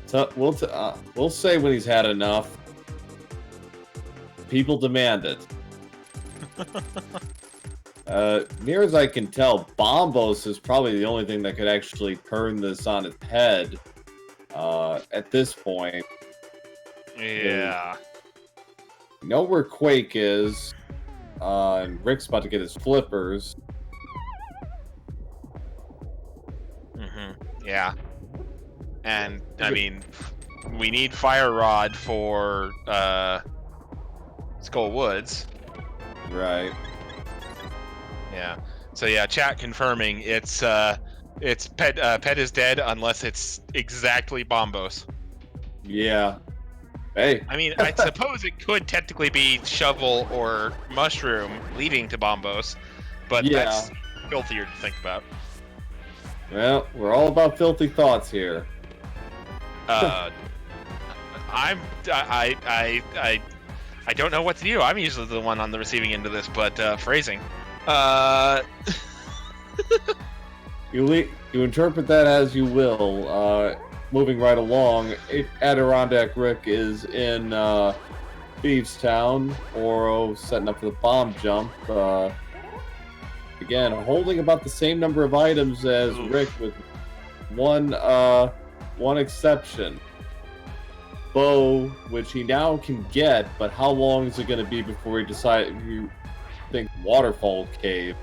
So we'll say when he's had enough. people demand it. Near as I can tell, Bombos is probably the only thing that could actually turn this on its head at this point.
Yeah.
You know where Quake is, and Rick's about to get his flippers.
Yeah. And, I mean, we need Fire Rod for Skull Woods.
Right.
Yeah. So yeah, chat confirming it's Pet is dead unless it's exactly Bombos.
Yeah. Hey.
I mean, I suppose it could technically be Shovel or Mushroom leading to Bombos, but that's filthier to think about.
Well, we're all about filthy thoughts here.
I don't know what to do. I'm usually the one on the receiving end of this, but phrasing.
You interpret that as you will. Moving right along, AdirondackRick is in Thieves Town. Oro setting up for the bomb jump. Again, holding about the same number of items as Rick, with one exception. Bow, which he now can get, but how long is it going to be before he decides? You think Waterfall Cave?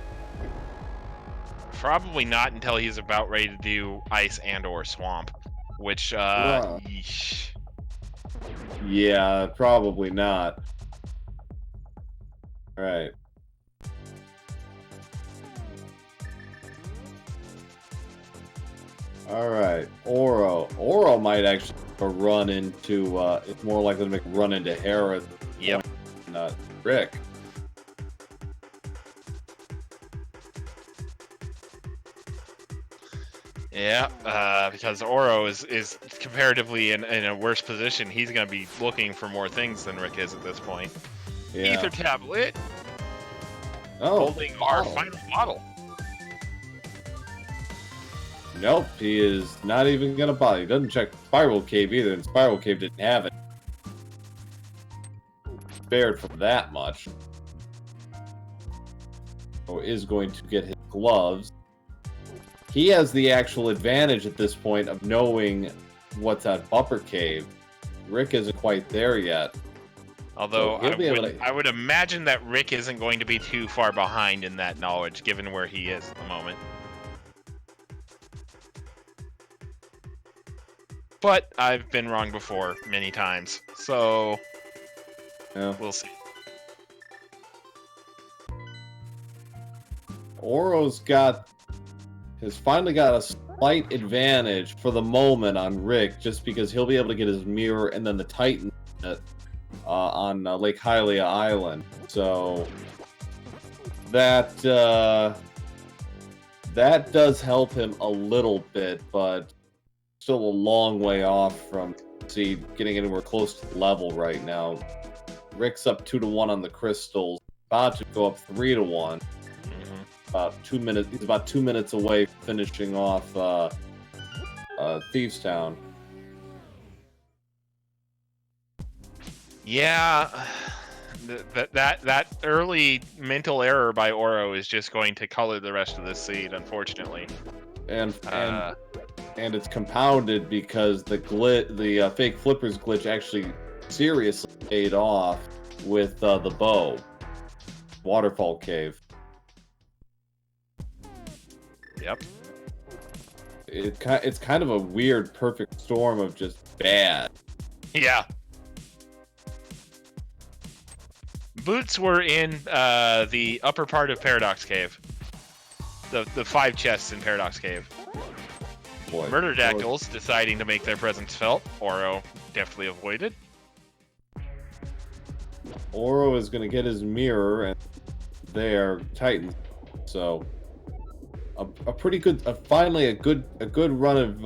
Probably not until he's about ready to do Ice and/or Swamp, which yeesh.
Yeah, probably not. All right. All right, Oro. Oro might actually run into. It's more likely to make a run into Harris.
Yep.
Not Rick.
Yeah, because Oro is comparatively in a worse position. He's going to be looking for more things than Rick is at this point.
Yeah.
Ether tablet.
Oh,
Holding our final bottle.
Nope, he is not even gonna bother. He doesn't check Spiral Cave either, and Spiral Cave didn't have it. Spared from that much. So is going to get his gloves. He has the actual advantage at this point of knowing what's at Bumper Cave. Rick isn't quite there yet.
Although
So
I would imagine that Rick isn't going to be too far behind in that knowledge, given where he is at the moment. But I've been wrong before many times, so we'll see.
Oro's has finally got a slight advantage for the moment on Rick, just because he'll be able to get his mirror and then the Titan on Lake Hylia Island. So that does help him a little bit, but still a long way off from getting anywhere close to the level right now. Rick's up 2-1 on the crystals, about to go up 3-1. About 2 minutes. He's about 2 minutes away from finishing off Thieves Town.
Yeah, that early mental error by Oro is just going to color the rest of this seed, unfortunately.
And it's compounded because the fake flippers glitch actually seriously paid off with the bow. Waterfall Cave.
Yep.
It's kind of a weird perfect storm of just bad.
Yeah. Boots were in the upper part of Paradox Cave. The 5 chests in Paradox Cave.
Boy,
Murder Dactyls deciding to make their presence felt. Oro deftly avoided.
Oro is going to get his mirror, and they are Titans. So, a pretty good, finally a good run of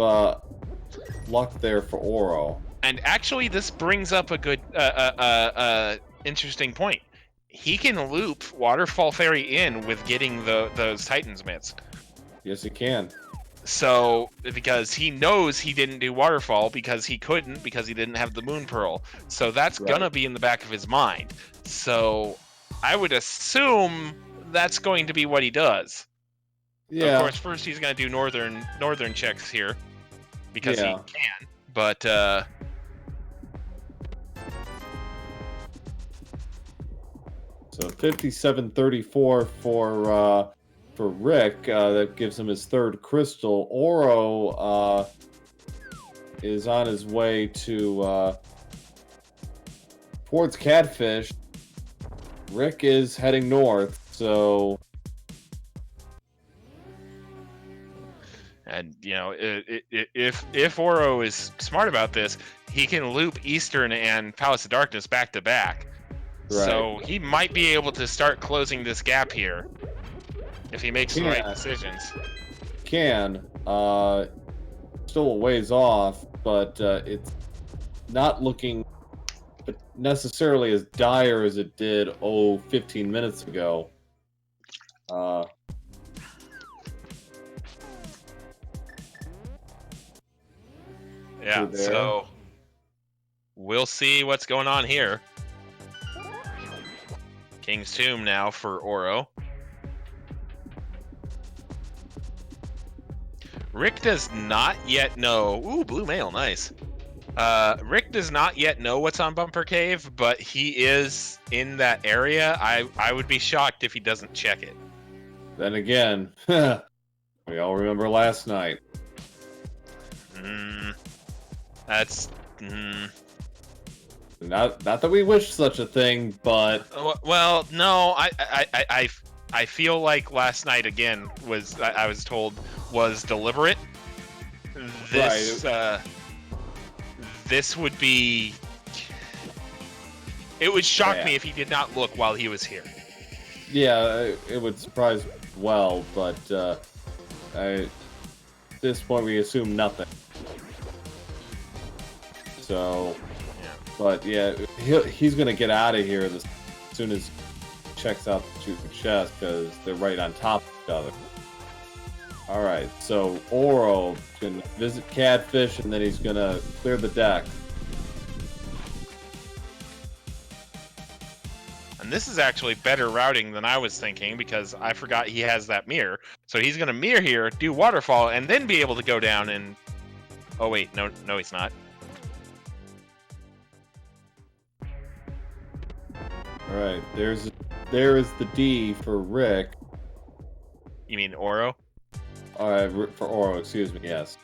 luck there for Oro.
And actually, this brings up a good, interesting point. He can loop Waterfall Fairy in with getting those Titans mitts.
Yes, he can.
So, because he knows he didn't do Waterfall because he couldn't, because he didn't have the Moon Pearl. So that's gonna be in the back of his mind. So I would assume that's going to be what he does.
Yeah.
Of course, first he's gonna do northern checks here because he can. But
so 5734 for Rick. That gives him his third crystal. Oro is on his way to towards Catfish. Rick is heading north, so.
And you know, if Oro is smart about this, he can loop Eastern and Palace of Darkness back to back.
Right.
So he might be able to start closing this gap here if he makes the right decisions.
Still a ways off, but it's not looking necessarily as dire as it did 15 minutes ago.
Yeah, so we'll see what's going on here. King's Tomb now for Oro. Rick does not yet know. Ooh, blue mail, nice. Rick does not yet know what's on Bumper Cave, but he is in that area. I would be shocked if he doesn't check it.
Then again, we all remember last night.
That's
not that we wish such a thing, but
well, no, I feel like last night again was I was told was deliberate. This this would be. It would shock me if he did not look while he was here.
Yeah, it would surprise me well, but at this point we assume nothing. So, but yeah, he's gonna get out of here as soon as he checks out the two chests because they're right on top of each other. All right, so Oro can visit Catfish and then he's gonna clear the deck.
And this is actually better routing than I was thinking because I forgot he has that mirror. So he's gonna mirror here, do Waterfall, and then be able to go down and. Oh wait, no, he's not.
All right, there is the D for Rick.
You mean Oro?
All right, for Oro, excuse me. Yes.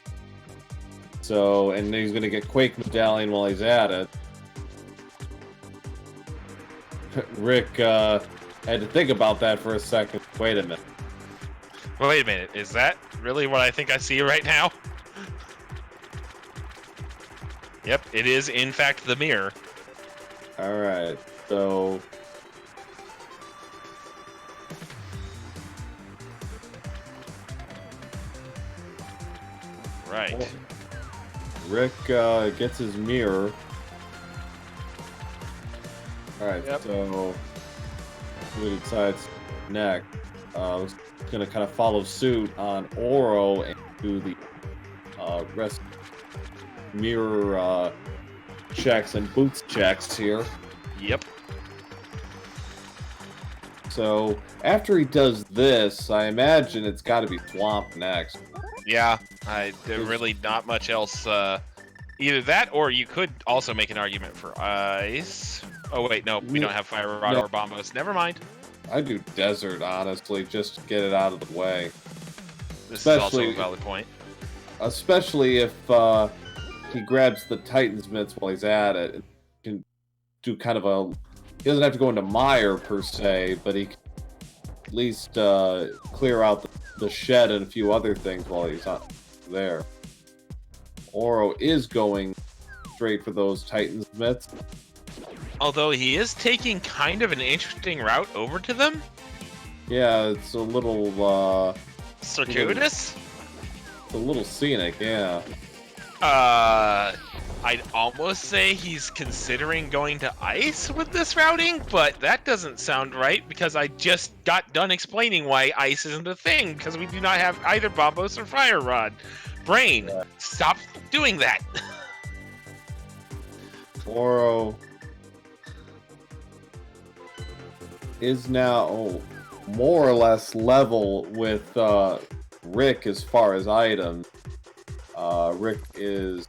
So, and he's gonna get Quake Medallion while he's at it. Rick had to think about that for a second. Wait a minute.
Well, wait a minute. Is that really what I think I see right now? Yep, it is in fact the mirror.
All right, so.
Right.
Rick gets his mirror. Alright, so he decides next. He's going to kind of follow suit on Oro and do the rest mirror checks and boots checks here.
Yep.
So after he does this, I imagine it's got to be Swamp next.
Yeah, there's really not much else. Either that, or you could also make an argument for Ice. Oh wait, no, we don't have Fire Rod or Bombos. Never mind.
I do Desert, honestly, just to get it out of the way.
This is also a valid point.
Especially if he grabs the Titan's Mitts while he's at it. And can do kind of a... He doesn't have to go into Mire, per se, but he can at least clear out the shed and a few other things while he's not there. Oro is going straight for those Titan's Mitts.
Although he is taking kind of an interesting route over to them.
Yeah, it's a little...
circuitous?
It's a little scenic, yeah.
I'd almost say he's considering going to ice with this routing, but that doesn't sound right because I just got done explaining why ice isn't a thing because we do not have either Bombos or Fire Rod. Brain, stop doing that.
Oro is now more or less level with Rick as far as items. Rick is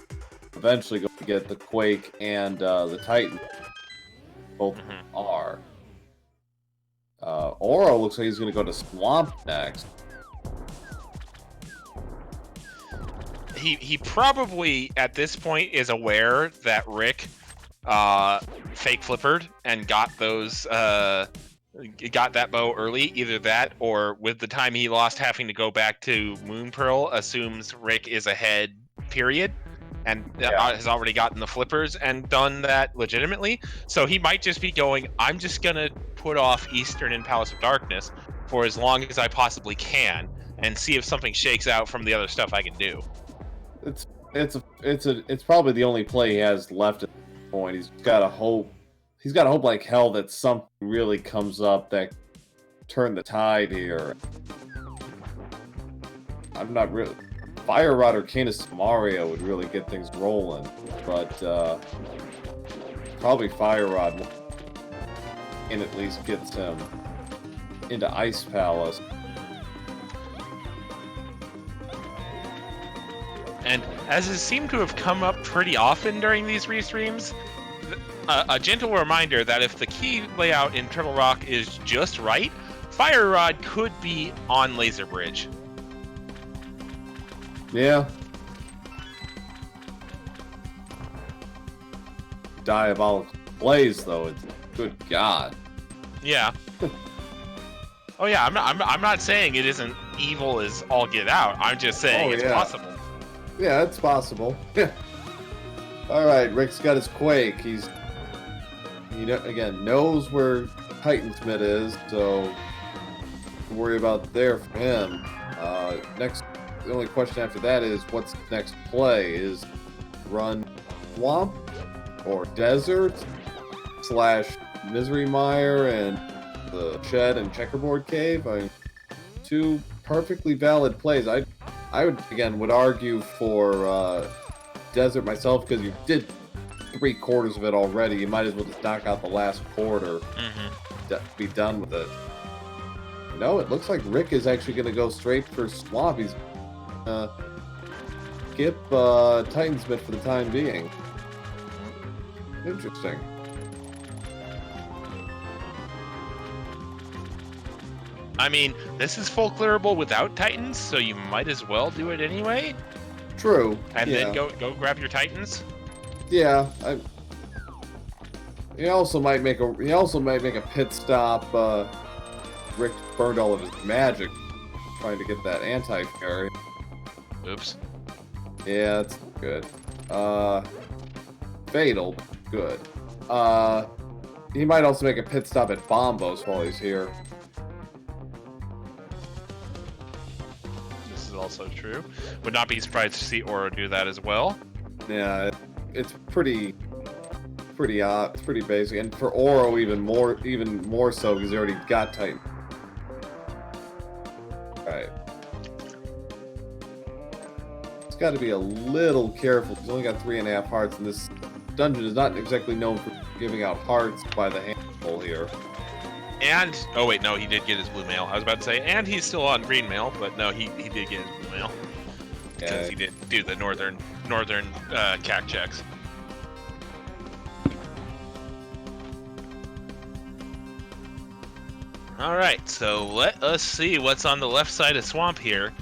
eventually going to get the Quake and the Titan. Both are. Oro looks like he's going to go to Swamp next.
He probably at this point is aware that Rick fake flippered and got those got that bow early. Either that or with the time he lost having to go back to Moon Pearl, assumes Rick is ahead, period, and has already gotten the flippers and done that legitimately. So he might just be going, I'm just gonna put off Eastern and Palace of Darkness for as long as I possibly can and see if something shakes out from the other stuff I can do.
It's probably the only play he has left at this point. He's got to hope like hell that something really comes up that turn the tide here. I'm not really. Fire Rod or Canis Mario would really get things rolling, but probably Fire Rod and at least gets him into Ice Palace.
And as has seemed to have come up pretty often during these restreams, a gentle reminder that if the key layout in Turtle Rock is just right, Fire Rod could be on Laser Bridge.
Yeah. Diabolical plays, though. It's good God.
Yeah. Oh yeah, I'm not saying it isn't evil as all get out. I'm just saying it's possible.
Yeah, it's possible. All right, Rick's got his Quake. He's again knows where Titansmith is, so don't worry about there for him. Next, the only question after that is what's the next play? Is run Swamp or Desert / Misery Mire and the Shed and Checkerboard Cave? Two perfectly valid plays. I would argue for Desert myself because you did 3/4 of it already. You might as well just knock out the last quarter. Be done with it. No, it looks like Rick is actually going to go straight for Swamp. He's skip Titansmith for the time being. Interesting.
I mean, this is full clearable without Titans, so you might as well do it anyway.
True.
And then go grab your Titans.
Yeah. He also might make a pit stop. Rick burned all of his magic trying to get that anti-fairy.
Oops.
Yeah, that's good. Fatal, good. He might also make a pit stop at Bombos while he's here.
This is also true. Would not be surprised to see Oro do that as well.
Yeah, it's pretty odd. It's pretty basic, and for Oro even more so because he already got Titan. Right. He's got to be a little careful. He's only got 3.5 hearts, and this dungeon is not exactly known for giving out hearts by the handful here.
And oh wait, no, he did get his blue mail. I was about to say, and he's still on green mail, but no, he did get his blue mail because he did do the northern CAC checks. All right, so let us see what's on the left side of Swamp here.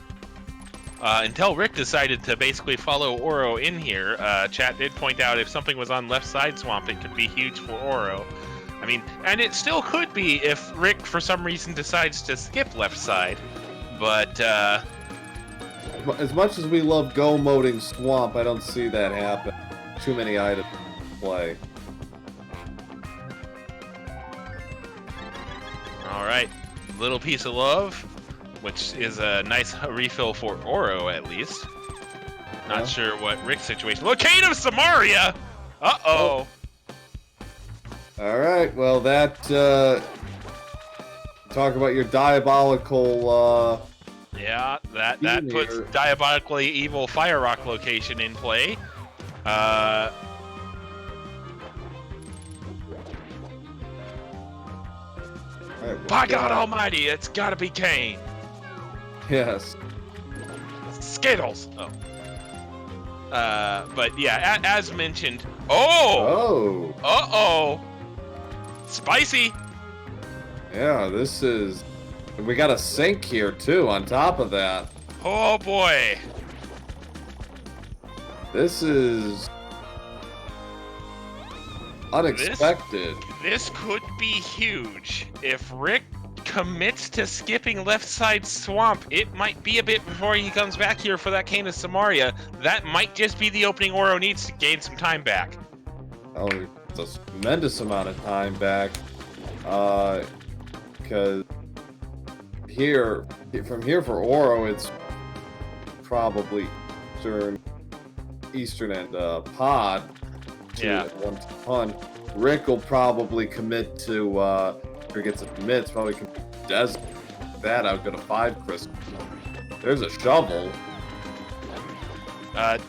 Until Rick decided to basically follow Oro in here, chat did point out if something was on left side Swamp, it could be huge for Oro. I mean, and it still could be if Rick, for some reason, decides to skip left side. But,
as much as we love go-moding Swamp, I don't see that happen. Too many items to play.
Alright, little piece of love, which is a nice refill for Oro, at least. Not sure what Rick's situation. Locate of Samaria! Uh-oh.
All right, well, that, talk about your diabolical,
Yeah, that
theme
puts
here.
diabolically evil Fire Rock location in play.
All right,
By God Almighty, it's gotta be Kane.
Yes.
Skittles. Oh. But yeah, as mentioned. Oh. Uh-oh. Spicy.
Yeah, this is... We got a sink here, too, on top of that.
Oh, boy.
This is... unexpected.
This could be huge. If Rick commits to skipping left side swamp, it might be a bit before he comes back here for that Cane of Samaria. That might just be the opening Oro needs to gain some time back.
Oh, it's a tremendous amount of time back. Because from here for Oro, it's probably Eastern and Pod.
Yeah.
One ton. Rick will probably commit to, or gets a commit, probably does that. I would go to 5 crystals. There's a shovel.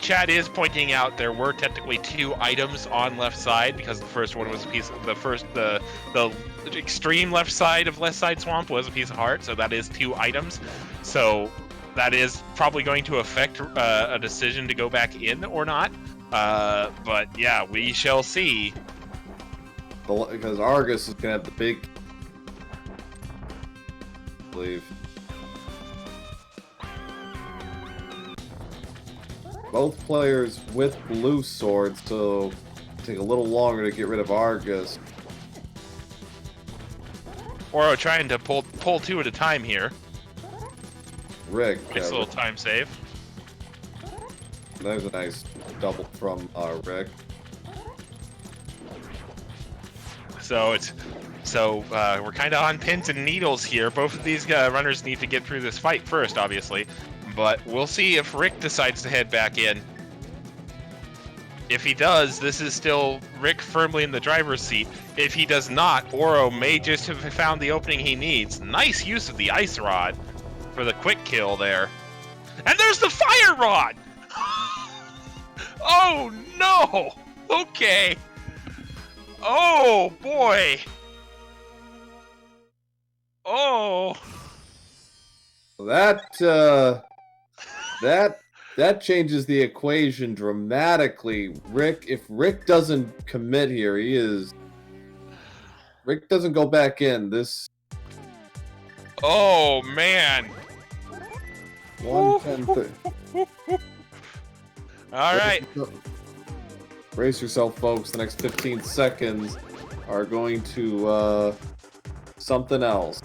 Chad is pointing out there were technically 2 items on left side because the first one was a piece of the extreme left side of left side swamp was a piece of heart, so that is 2 items. So that is probably going to affect a decision to go back in or not. But yeah, we shall see.
Because Argus is gonna have the big, I believe. Both players with blue swords, so take a little longer to get rid of Argus.
Oro trying to pull 2 at a time here.
Rick.
Nice little time save.
There's a nice double from Rick.
So we're kind of on pins and needles here. Both of these runners need to get through this fight first, obviously. But we'll see if Rick decides to head back in. If he does, this is still Rick firmly in the driver's seat. If he does not, Oro may just have found the opening he needs. Nice use of the ice rod for the quick kill there. And there's the fire rod! Oh no! Okay. Oh boy. Oh.
That changes the equation dramatically. If Rick doesn't commit here, Rick doesn't go back in.
Oh man.
110.
All right.
Brace yourself, folks. The next 15 seconds are going to something else.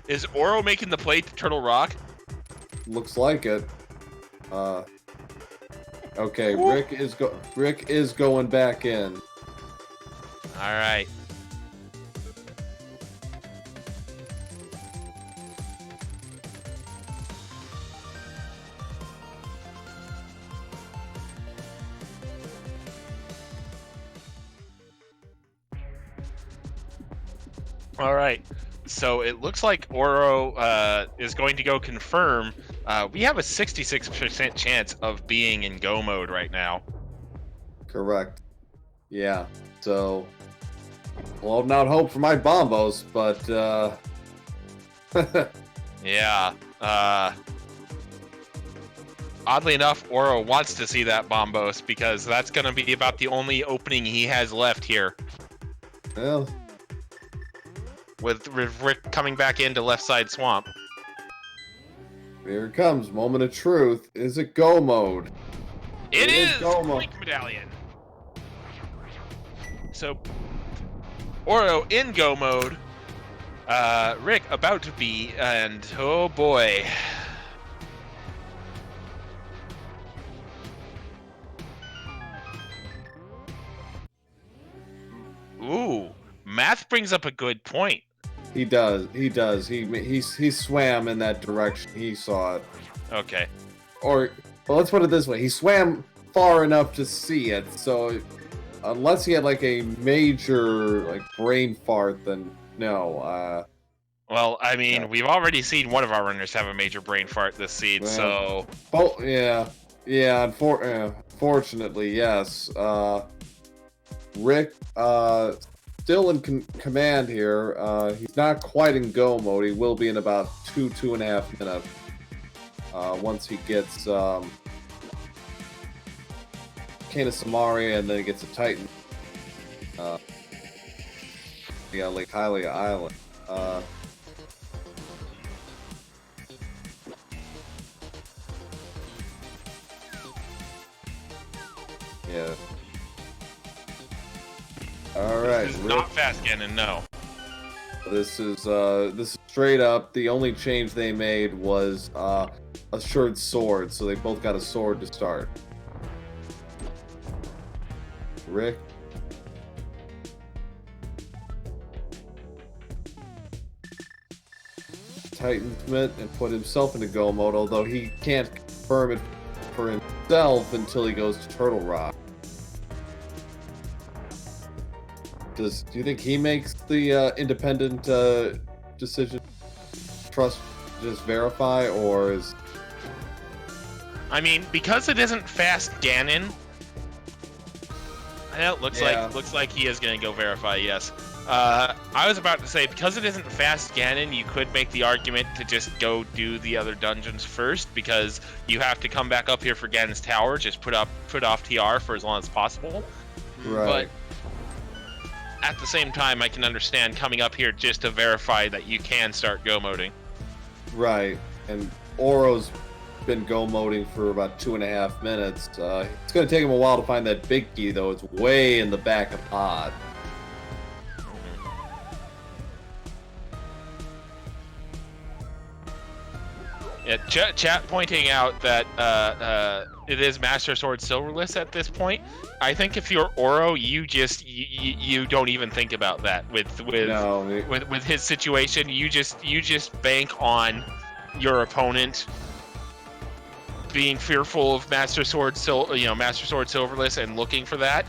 Is Oro making the play to Turtle Rock?
Looks like it. Okay, Rick is going back in.
All right. All right. So it looks like Oro is going to go confirm. We have a 66% chance of being in go mode right now.
Correct. Yeah. So, holding out hope for my bombos, but
yeah. Oddly enough, Oro wants to see that bombos because that's going to be about the only opening he has left here.
Well,
with Rick coming back into left side swamp.
Here it comes. Moment of truth. Is it go mode?
It is
go mode.
Link Medallion. So, Oro in go mode. Rick about to be, and oh boy. Ooh, Math brings up a good point.
He does. He swam in that direction. He saw it.
Okay.
Or Well, let's put it this way. He swam far enough to see it, so unless he had like a major like brain fart, then no.
Well, I mean,
Yeah.
we've already seen one of our runners have a major brain fart this seed, so...
Oh, yeah. Yeah, unfortunately, yes. Rick, still in command here. He's not quite in go mode. He will be in about 2.5 minutes. Once he gets Kana Samaria and then he gets a Titan. Yeah, Lake Hylia Island. Yeah. All right.
This is not fast Ganon, no.
This is straight up. The only change they made was assured sword, so they both got a sword to start. Rick. Titan Smith and put himself into go mode, although he can't confirm it for himself until he goes to Turtle Rock. Do you think he makes the independent decision? Trust, just verify, or is?
I mean, because it isn't fast Ganon. It looks like he is going to go verify. Yes. I was about to say, because it isn't fast Ganon, you could make the argument to just go do the other dungeons first, because you have to come back up here for Ganon's Tower. Just put off TR for as long as possible.
Right.
But at the same time, I can understand coming up here just to verify that you can start go moding.
Right, and Oro's been go moding for about 2.5 minutes. It's going to take him a while to find that big key, though. It's way in the back of Pod.
Yeah, chat pointing out that it is Master Sword Silverless at this point. I think if you're Oro, you don't even think about that with his situation. You just bank on your opponent being fearful of Master Sword Silverless and looking for that,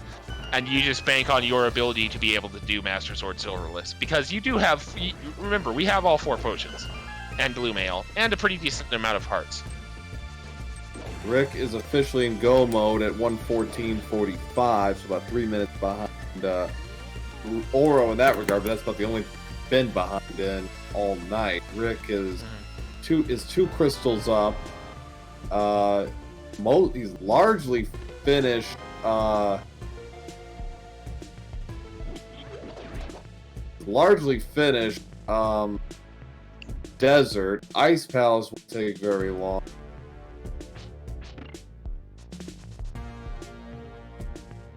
and you just bank on your ability to be able to do Master Sword Silverless, because you do have. Remember, we have all 4 potions. And blue mail, and a pretty decent amount of hearts.
Rick is officially in go mode at 1:14:45, so about 3 minutes behind Oro in that regard, but that's about the only been behind in all night. Rick is two crystals up. He's largely finished. Desert. Ice Palace will take very long.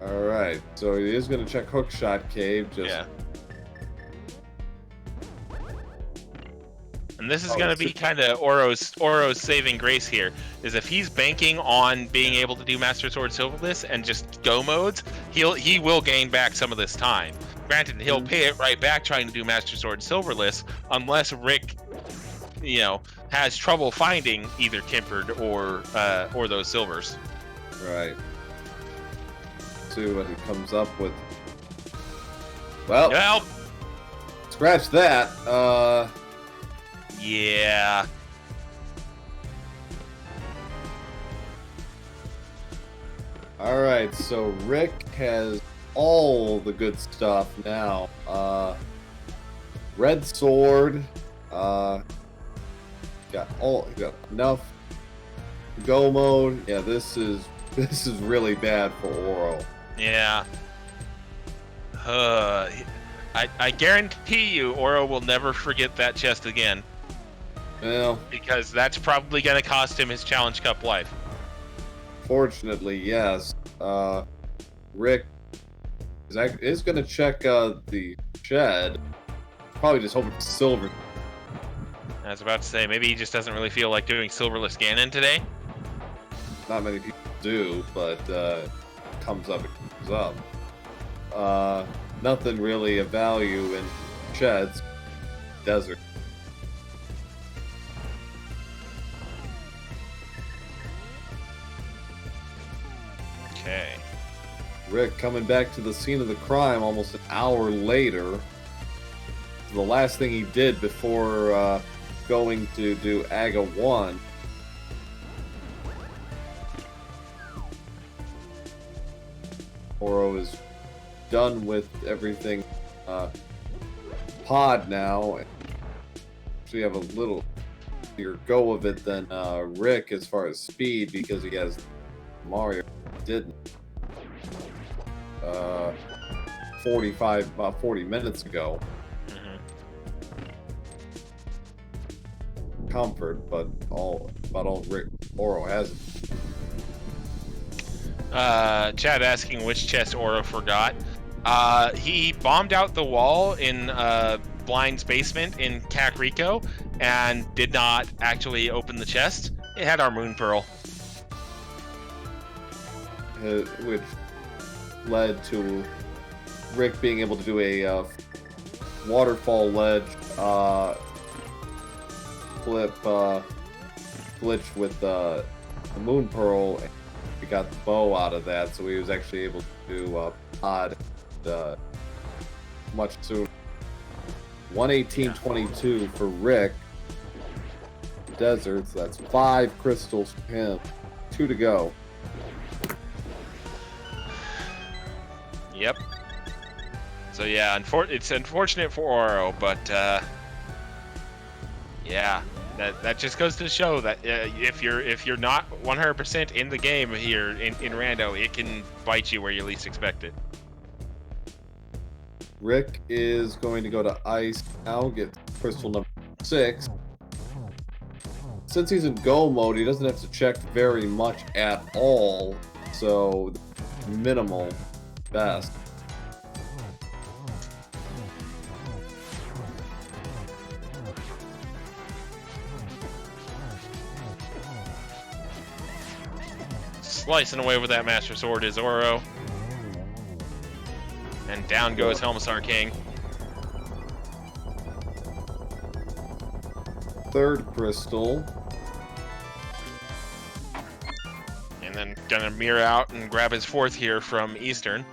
Alright, so he is going to check Hookshot Cave.
Yeah. And this is going to be kind of Oro's saving grace here, is if he's banking on being able to do Master Sword Silverless and just go modes, he will gain back some of this time. Granted, he'll pay it right back trying to do Master Sword Silverless, unless Rick, has trouble finding either Kimpered or those silvers.
Right. See what he comes up with. Well, scratch that.
Yeah.
All right, so Rick has all the good stuff now. Red sword. Got enough go mode. Yeah, this is really bad for Oro.
Yeah. I guarantee you, Oro will never forget that chest again.
Well,
because that's probably going to cost him his Challenge Cup life.
Fortunately, yes. Rick is going to check the shed. Probably just hoping for silver.
I was about to say, maybe he just doesn't really feel like doing Silverless Ganon today.
Not many people do, but comes up, it comes up. Nothing really of value in sheds. Desert.
Okay.
Rick coming back to the scene of the crime almost an hour later. The last thing he did before going to do AGA 1. Oro is done with everything pod now. So you have a little bigger go of it than Rick as far as speed, because he has Mario didn't. about 40 minutes ago. Comfort, but all Rick Oro has.
Chad asking which chest Oro forgot. He bombed out the wall in Blind's basement in Kakariko and did not actually open the chest. It had our Moon Pearl.
Which led to Rick being able to do a waterfall ledge flip glitch with the Moon Pearl. We got the bow out of that, so he was actually able to do pod much sooner. 118.22 for Rick. Deserts, that's 5 crystals for him. 2 to go.
Yep. So yeah, it's unfortunate for Oro, but yeah, that just goes to show that if you're not 100% in the game here in Rando, it can bite you where you least expect it.
Rick is going to go to ice now, get crystal number 6. Since he's in go mode, he doesn't have to check very much at all, so minimal best.
Slicing away with that Master Sword is Oro. And down goes Helmsar King.
3rd crystal.
And then gonna mirror out and grab his 4th here from Eastern.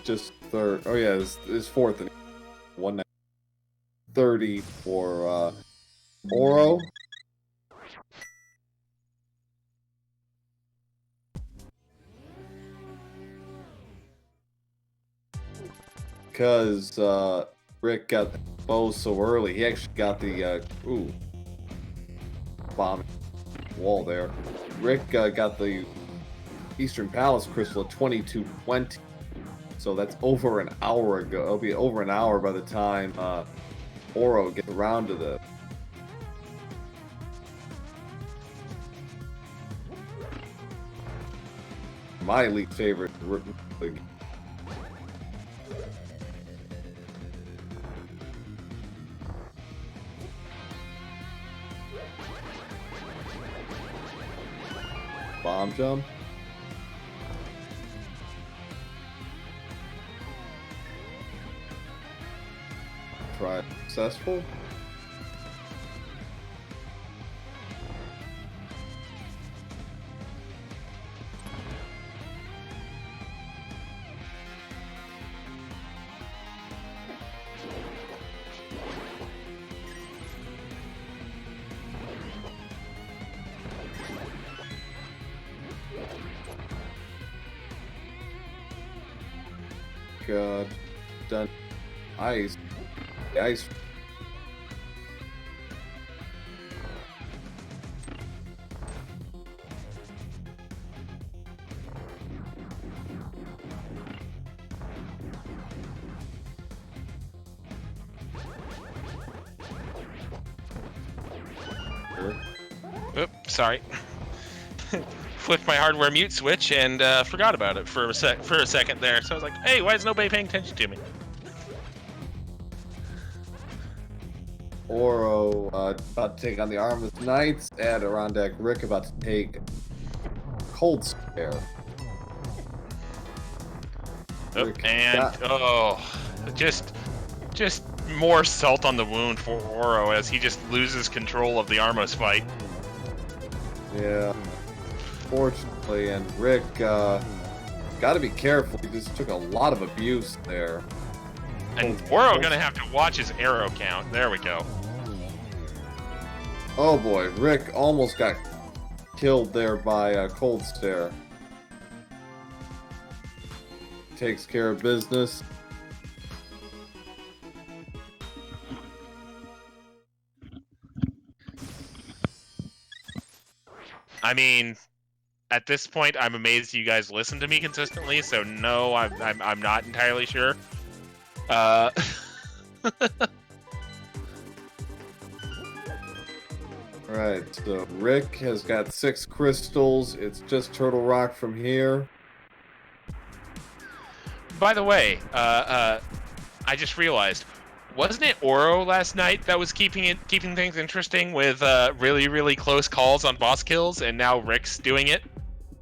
Just 3rd. Oh yeah, his 4th and 130 for Oro. Because Rick got the bow so early, he actually got the bomb wall there. Rick got the Eastern Palace crystal at 22:20, so that's over an hour ago. It'll be over an hour by the time Oro gets around to the. My least favorite. Bomb jump. Try successful. Done. Ice. The ice.
Oops, sorry. Flipped my hardware mute switch and forgot about it for a second there. So I was like, hey, why is nobody paying attention to me?
Oro about to take on the Armless Knights. AdirondackRick about to take Cold Stare.
Just more salt on the wound for Oro as he just loses control of the Armos fight.
Yeah. Fortunately, and Rick, got to be careful. He just took a lot of abuse there.
And Oro gonna have to watch his arrow count. There we go.
Oh boy, Rick almost got killed there by Cold Stare. Takes care of business.
I mean, at this point, I'm amazed you guys listen to me consistently. So no, I'm not entirely sure.
Right, so Rick has got 6 crystals. It's just Turtle Rock from here.
By the way, I just realized, wasn't it Oro last night that was keeping things interesting with really, really close calls on boss kills, and now Rick's doing it?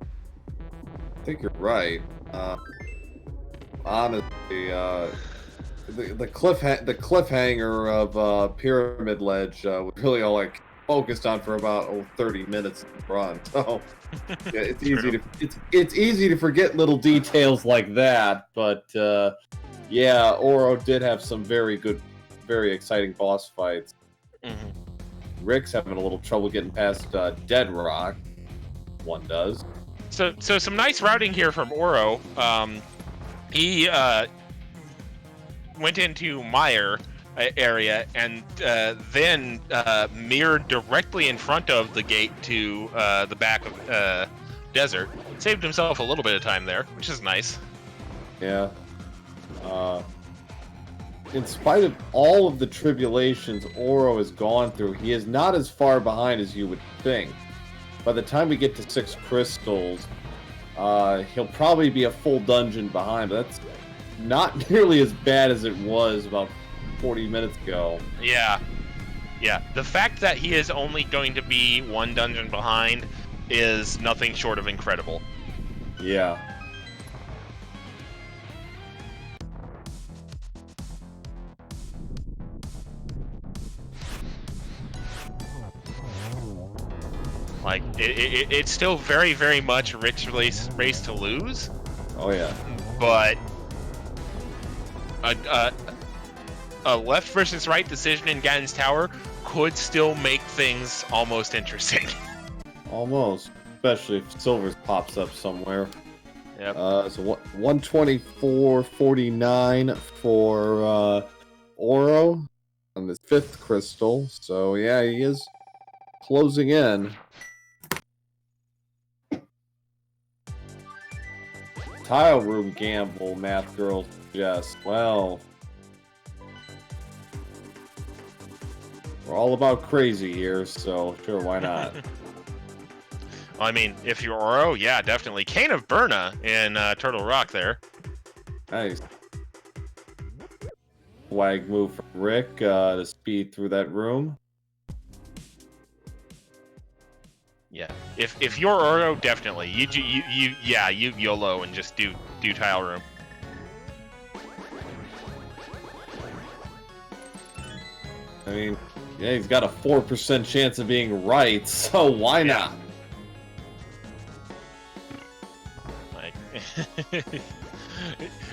I think you're right. Honestly, the cliffhanger of Pyramid Ledge was really all like focused on for about 30 minutes in the run. So yeah, it's easy to forget little details like that. But yeah, Oro did have some very good, very exciting boss fights.
Mm-hmm.
Rick's having a little trouble getting past Dead Rock. One does.
So some nice routing here from Oro. He went into Mire area and then mirrored directly in front of the gate to the back of Desert. Saved himself a little bit of time there, which is nice.
Yeah. In spite of all of the tribulations Oro has gone through, he is not as far behind as you would think. By the time we get to 6 crystals, he'll probably be a full dungeon behind, but that's not nearly as bad as it was about 40 minutes ago.
Yeah. The fact that he is only going to be 1 dungeon behind is nothing short of incredible.
Yeah.
Like, it's still very, very much Rick's race to lose.
Oh, yeah.
But a left versus right decision in Gaddon's Tower could still make things almost interesting.
Almost. Especially if Silvers pops up somewhere.
Yep.
So 124.49 for Oro on the 5th crystal. So yeah, he is closing in. Tile room gamble, Math Girl suggests. Well, we're all about crazy here, so sure, why not?
I mean, if you're Oro, yeah, definitely. Cane of Burna in Turtle Rock there.
Nice. Wag move from Rick to speed through that room.
Yeah. If you're Oro, definitely. You YOLO and just do tile room.
I mean, yeah, he's got a 4% chance of being right, so why not?
Like,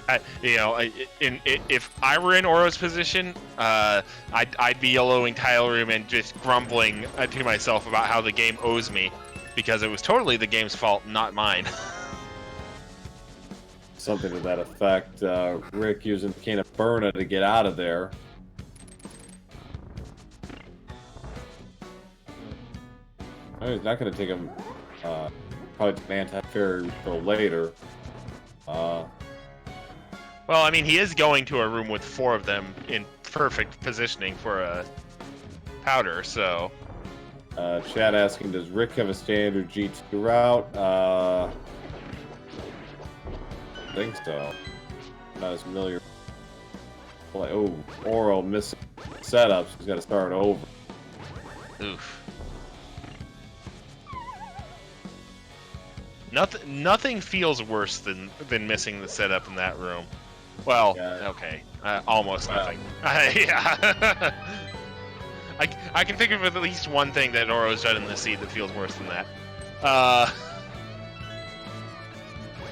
if I were in Oro's position, I'd be YOLOing tile room and just grumbling to myself about how the game owes me, because it was totally the game's fault, not mine.
Something to that effect. Rick using the Cane of Burna to get out of there. He's not going to take him probably to Anti-Fairy until later.
Well, I mean, he is going to a room with 4 of them in perfect positioning for a powder, so...
Chad asking, does Rick have a standard G2 route? I think so. Not as familiar. Like, oh, Oro missing setups. He's got to start over.
Oof. Nothing feels worse than missing the setup in that room. Well, yeah. Okay, almost nothing. Yeah. I can think of at least one thing that Oro's done in this seed that feels worse than that.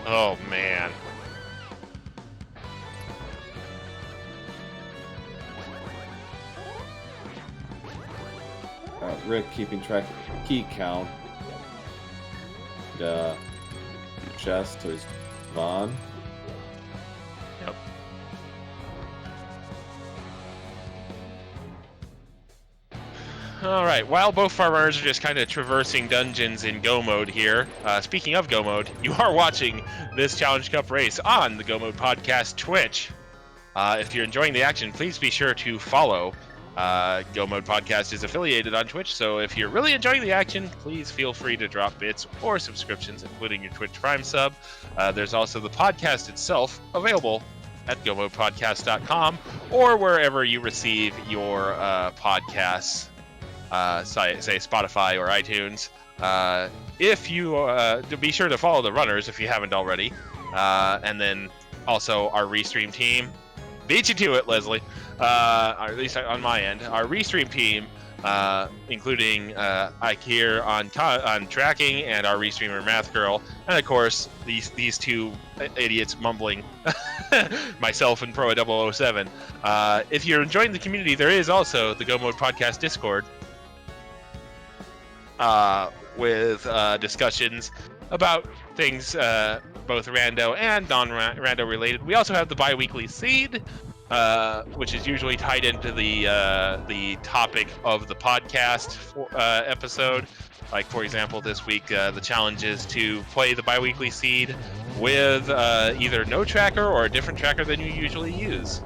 Oh man.
Rick keeping track of key count. And, chest to his Vaughn.
Yep. All right. While both of our runners are just kind of traversing dungeons in Go mode here, speaking of Go mode, you are watching this Challenge Cup race on the Go Mode Podcast Twitch. If you're enjoying the action, please be sure to follow. Go Mode Podcast is affiliated on Twitch, so if you're really enjoying the action, please feel free to drop bits or subscriptions, including your Twitch Prime sub. There's also the podcast itself available at gomodepodcast.com or wherever you receive your podcasts, say Spotify or iTunes. If you be sure to follow the runners if you haven't already, and then also our restream team. Beat you to it, Leslie. Or at least on my end, our restream team, including Ike here on tracking, and our restreamer Math Girl, and of course these two idiots mumbling, myself and Pro007. If you're enjoying the community, there is also the Go Mode Podcast Discord, with discussions about things both rando and non-rando related. We also have the bi-weekly seed, which is usually tied into the topic of the podcast episode. Like, for example, this week the challenge is to play the bi-weekly seed with either no tracker or a different tracker than you usually use.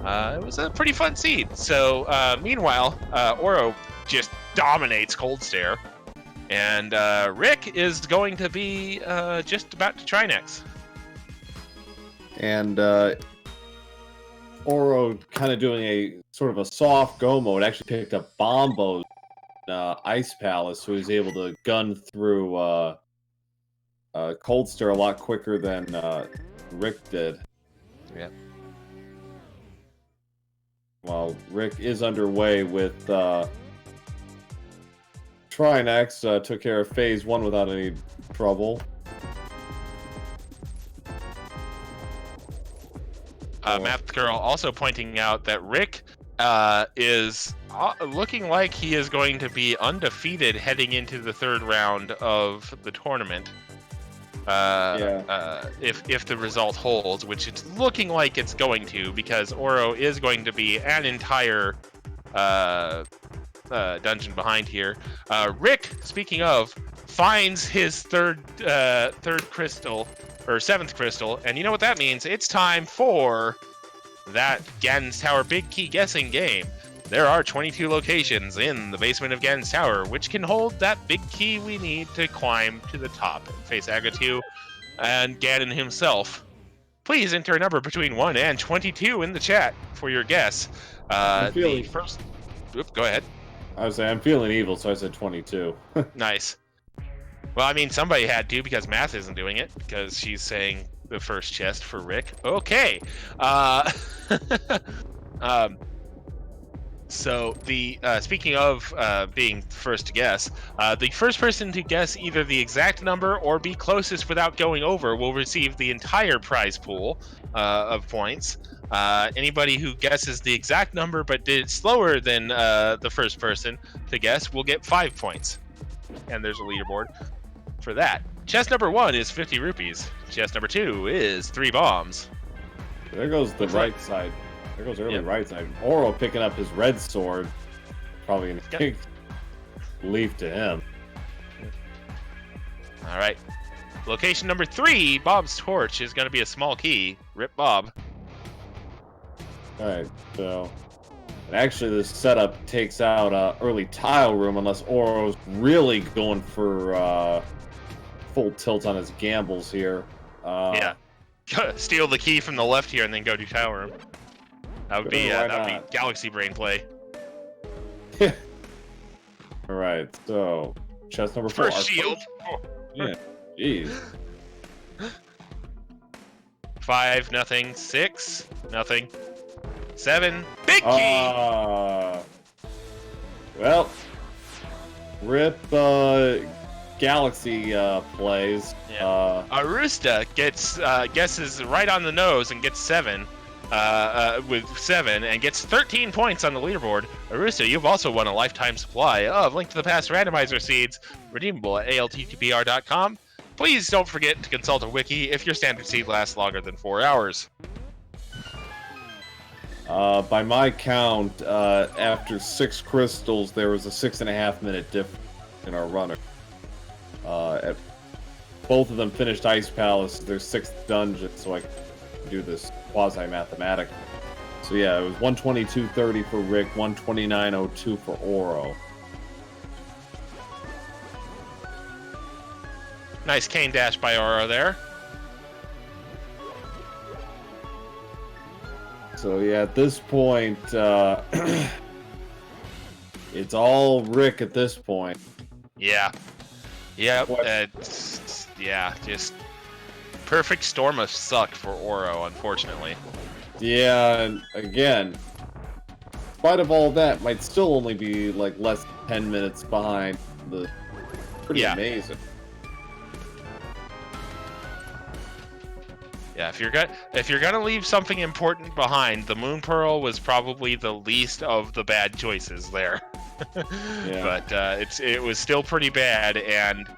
It was a pretty fun seed. So meanwhile, Oro just dominates Cold Stare. And Rick is going to be just about to try next.
And Oro kind of doing a sort of a soft go mode, actually picked up Bombo's Ice Palace, so he's able to gun through Cold Stare a lot quicker than Rick did.
Yeah.
While Rick is underway with Trinex, took care of Phase 1 without any trouble.
Math Girl also pointing out that Rick is looking like he is going to be undefeated heading into the third round of the tournament. If the result holds, which it's looking like it's going to, because Oro is going to be an entire dungeon behind here. Rick, speaking of, finds his third crystal, or seventh crystal, and you know what that means? It's time for that Ganon's Tower Big Key guessing game. There are 22 locations in the basement of Ganon's Tower, which can hold that big key we need to climb to the top and face Agatu and Ganon himself. Please enter a number between 1 and 22 in the chat for your guess. The first... Oop, go ahead.
I was saying, I'm feeling evil, so I said 22.
Nice. Well, I mean, somebody had to, because Math isn't doing it, because she's saying the first chest for Rick. Okay. So the speaking of being first to guess, the first person to guess either the exact number or be closest without going over will receive the entire prize pool of points. Anybody who guesses the exact number but did it slower than the first person to guess will get 5 points. And there's a leaderboard for that. Chest number 1 is 50 rupees. Chest number 2 is 3 bombs.
There goes the right side. There goes early right side. Oro picking up his red sword. Probably going to kick leaf to him.
All right. Location number 3, Bob's torch, is going to be a small key. Rip Bob.
All right, so... And actually, this setup takes out early tile room unless Oro's really going for full tilt on his gambles here.
Yeah. Steal the key from the left here and then go to tile room. That would be Galaxy Brain play.
All right, so chest number 4.
First shield.
Yeah, jeez.
5, nothing. 6, nothing. 7, big key.
Well, rip Galaxy plays.
Yeah. Arusta gets guesses right on the nose and gets 7. With 7 and gets 13 points on the leaderboard. Arusta, you've also won a lifetime supply of Link to the Past randomizer seeds, redeemable at alttpr.com. Please don't forget to consult a wiki if your standard seed lasts longer than 4 hours.
By my count, after 6 crystals, there was a 6.5 minute difference in our runner. Both of them finished Ice Palace, their 6th dungeon, so I can do this quasi-mathematic. So yeah, it was 122.30 for Rick, 129.02 for Oro.
Nice cane dash by Oro there.
So yeah, at this point, it's all Rick at this point.
Yeah. Yep. Yeah, just perfect storm of suck for Oro, unfortunately.
Yeah, and again, in spite of all that, might still only be like less than 10 minutes behind. Pretty amazing.
Yeah, if you're gonna leave something important behind, the Moon Pearl was probably the least of the bad choices there.
Yeah.
But it was still pretty bad, and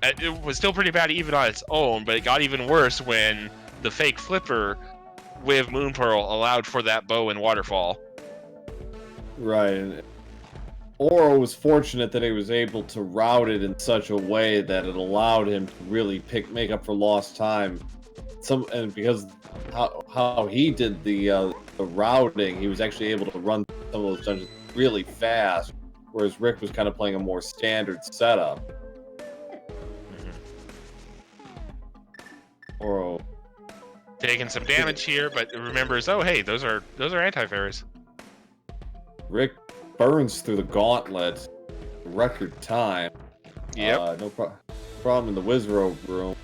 it was still pretty bad even on its own. But it got even worse when the fake flipper with Moon Pearl allowed for that bow and waterfall.
Right. And Oro was fortunate that he was able to route it in such a way that it allowed him to really make up for lost time. And because how he did the routing, he was actually able to run some of those dungeons really fast, whereas Rick was kind of playing a more standard setup. Oro
taking some damage here, but remembers, oh hey, those are anti-fairies.
Rick burns through the gauntlet, record time.
Yep.
No problem in the Wizrobe room.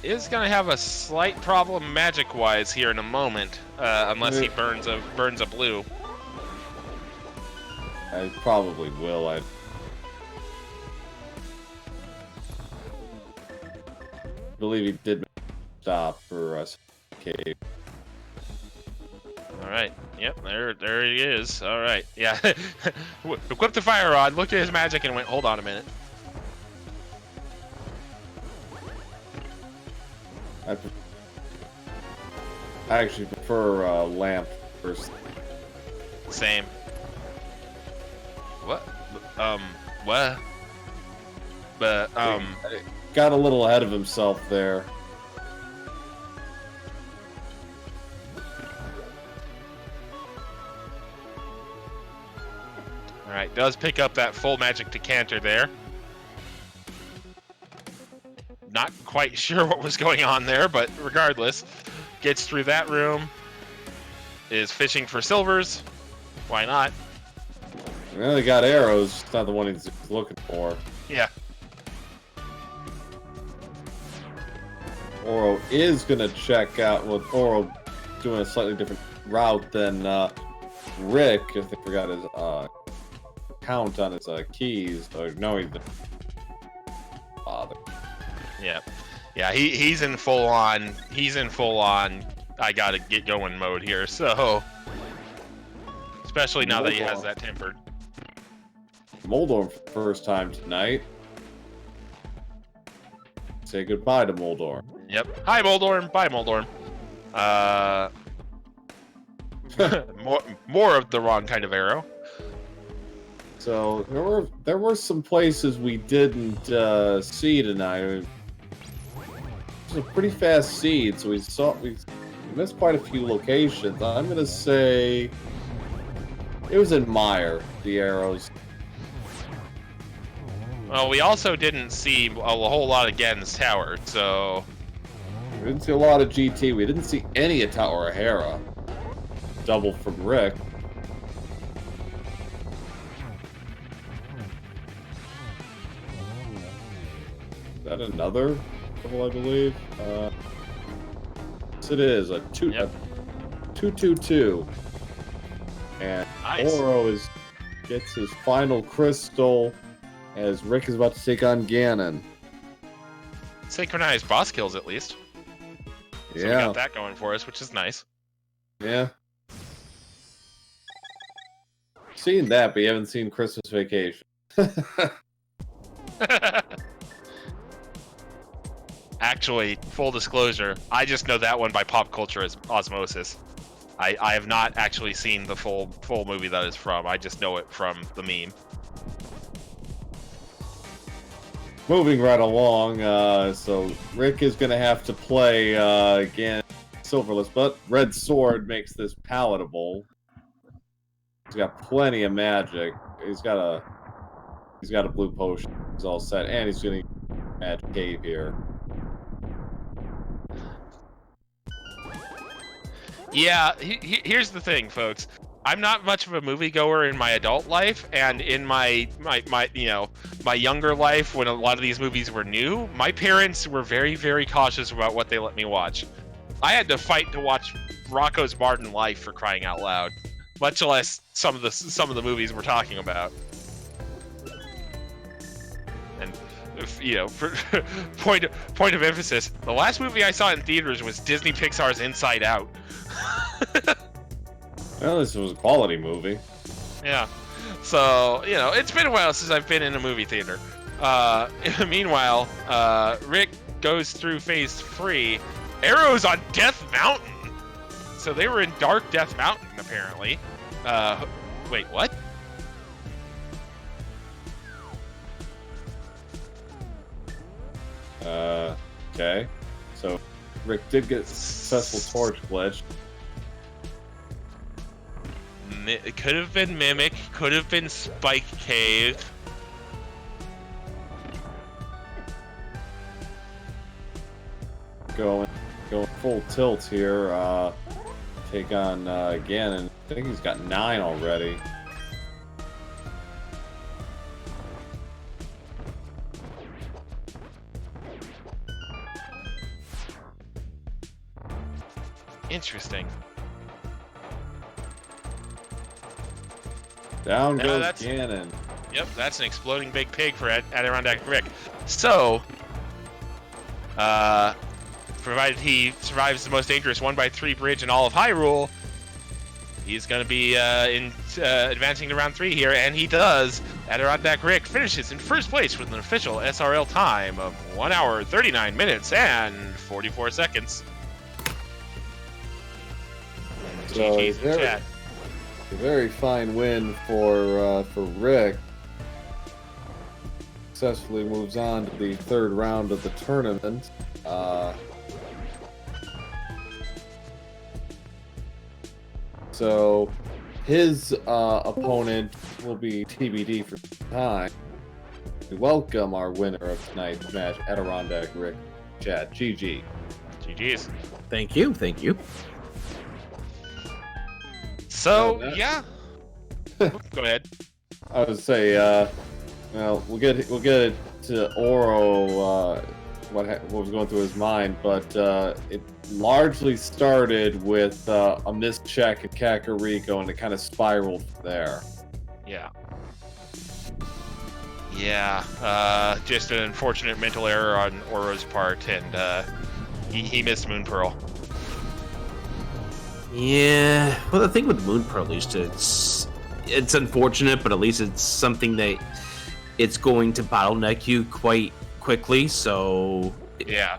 Is gonna have a slight problem magic-wise here in a moment, unless he burns a blue.
I probably will. I believe he did stop for us. Cave.
All right. Yep. There he is. All right. Yeah. Equipped the fire rod. Looked at his magic and went, "Hold on a minute."
I actually prefer lamp first.
Same. What? What? But
Got a little ahead of himself there.
All right. Does pick up that full magic decanter there. Not quite sure what was going on there, but regardless, gets through that room. Is fishing for silvers. Why not?
Well, they got arrows. It's not the one he's looking for.
Yeah.
Oro is gonna check out. Well, Oro doing a slightly different route than Rick. I think forgot his count on his keys. Or no, he didn't bother.
Yeah. Yeah. He's in full on. I gotta get going mode here. So, especially now that he has that tempered.
Moldor for the first time tonight. Say goodbye to Moldor.
Yep. Hi, Moldorm. Bye, Moldorm. More of the wrong kind of arrow.
So there were some places we didn't see tonight. It was a pretty fast seed, so we missed quite a few locations. I'm gonna say it was in Mire, the arrows.
Well, we also didn't see a whole lot of Gan's Tower, so...
We didn't see a lot of GT. We didn't see any of Tower of Hera. Double from Rick. Is that another double, I believe? Yes, it is. A 2-2-2. And
Nice.
Oro gets his final crystal as Rick is about to take on Ganon.
Synchronized boss kills, at least. So we got that going for us, which is nice.
Yeah. Seen that, but you haven't seen Christmas Vacation.
Actually, full disclosure, I just know that one by pop culture as osmosis. I have not actually seen the full movie that it's from. I just know it from the meme.
Moving right along, so Rick is going to have to play again Silverless, but Red Sword makes this palatable. He's got plenty of magic. He's got a blue potion. He's all set, and he's getting Magic Cave here.
Yeah, here's the thing, folks. I'm not much of a moviegoer in my adult life, and in my younger life, when a lot of these movies were new, my parents were very, very cautious about what they let me watch. I had to fight to watch Rocco's Modern Life, for crying out loud, much less some of the movies we're talking about. And for point of emphasis, the last movie I saw in theaters was Disney Pixar's Inside Out.
Well, this was a quality movie.
Yeah. So, it's been a while since I've been in a movie theater. Meanwhile, Rick goes through phase 3. Arrow's on Death Mountain. So they were in Dark Death Mountain, apparently. Wait, what?
Okay. So Rick did get successful torch glitch.
It could have been Mimic, could have been Spike Cave.
Going full tilt here. Take on Ganon. I think he's got 9 already.
Interesting.
Down goes Ganon.
Yep, that's an exploding big pig for AdirondackRick. So, provided he survives the most dangerous 1x3 bridge in all of Hyrule, he's going to be advancing to round 3 here, and he does. AdirondackRick finishes in first place with an official SRL time of 1 hour, 39 minutes, and 44 seconds.
So
GG's in chat.
A very fine win for Rick. Successfully moves on to the 3rd round of the tournament. So his opponent will be TBD for time. We welcome our winner of tonight's match, AdirondackRick. Chat. GG.
GG's.
Thank you.
So, yeah. Go ahead.
I would say, well, we'll get it to Oro, what was going through his mind, but it largely started with a missed check at Kakariko, and it kind of spiraled from there.
Yeah. Yeah, just an unfortunate mental error on Oro's part, and he missed Moon Pearl.
Yeah, well, the thing with Moon Pearl, at least it's unfortunate, but at least it's something that it's going to bottleneck you quite quickly. So
yeah,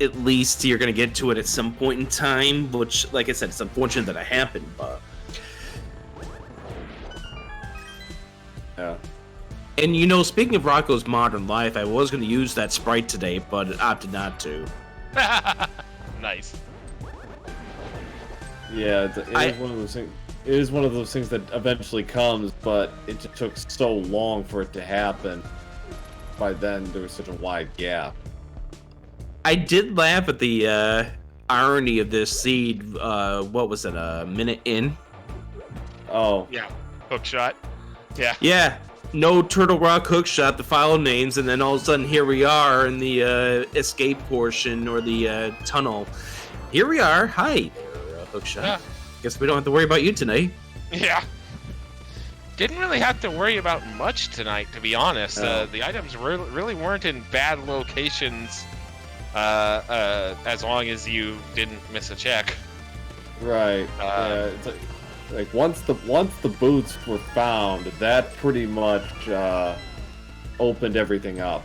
at least you're going to get to it at some point in time. Which, like I said, it's unfortunate that it happened, but
yeah.
And speaking of Rocco's Modern Life, I was going to use that sprite today, but opted not to.
Nice.
Yeah, it is one of those things. It is one of those things that eventually comes, but it just took so long for it to happen. By then, there was such a wide gap.
I did laugh at the irony of this seed. What was it? A minute in?
Oh.
Yeah. Hook shot. Yeah.
Yeah. No Turtle Rock hookshot, the file names, and then all of a sudden here we are in the escape portion or the tunnel. Here we are. Hi. Hookshot. Yeah. Guess we don't have to worry about you tonight.
Yeah. didn't really have to worry about much tonight, to be honest.
No.
The items really weren't in bad locations, as long as you didn't miss a check.
Right. Yeah. It's like once the boots were found, that pretty much opened everything up.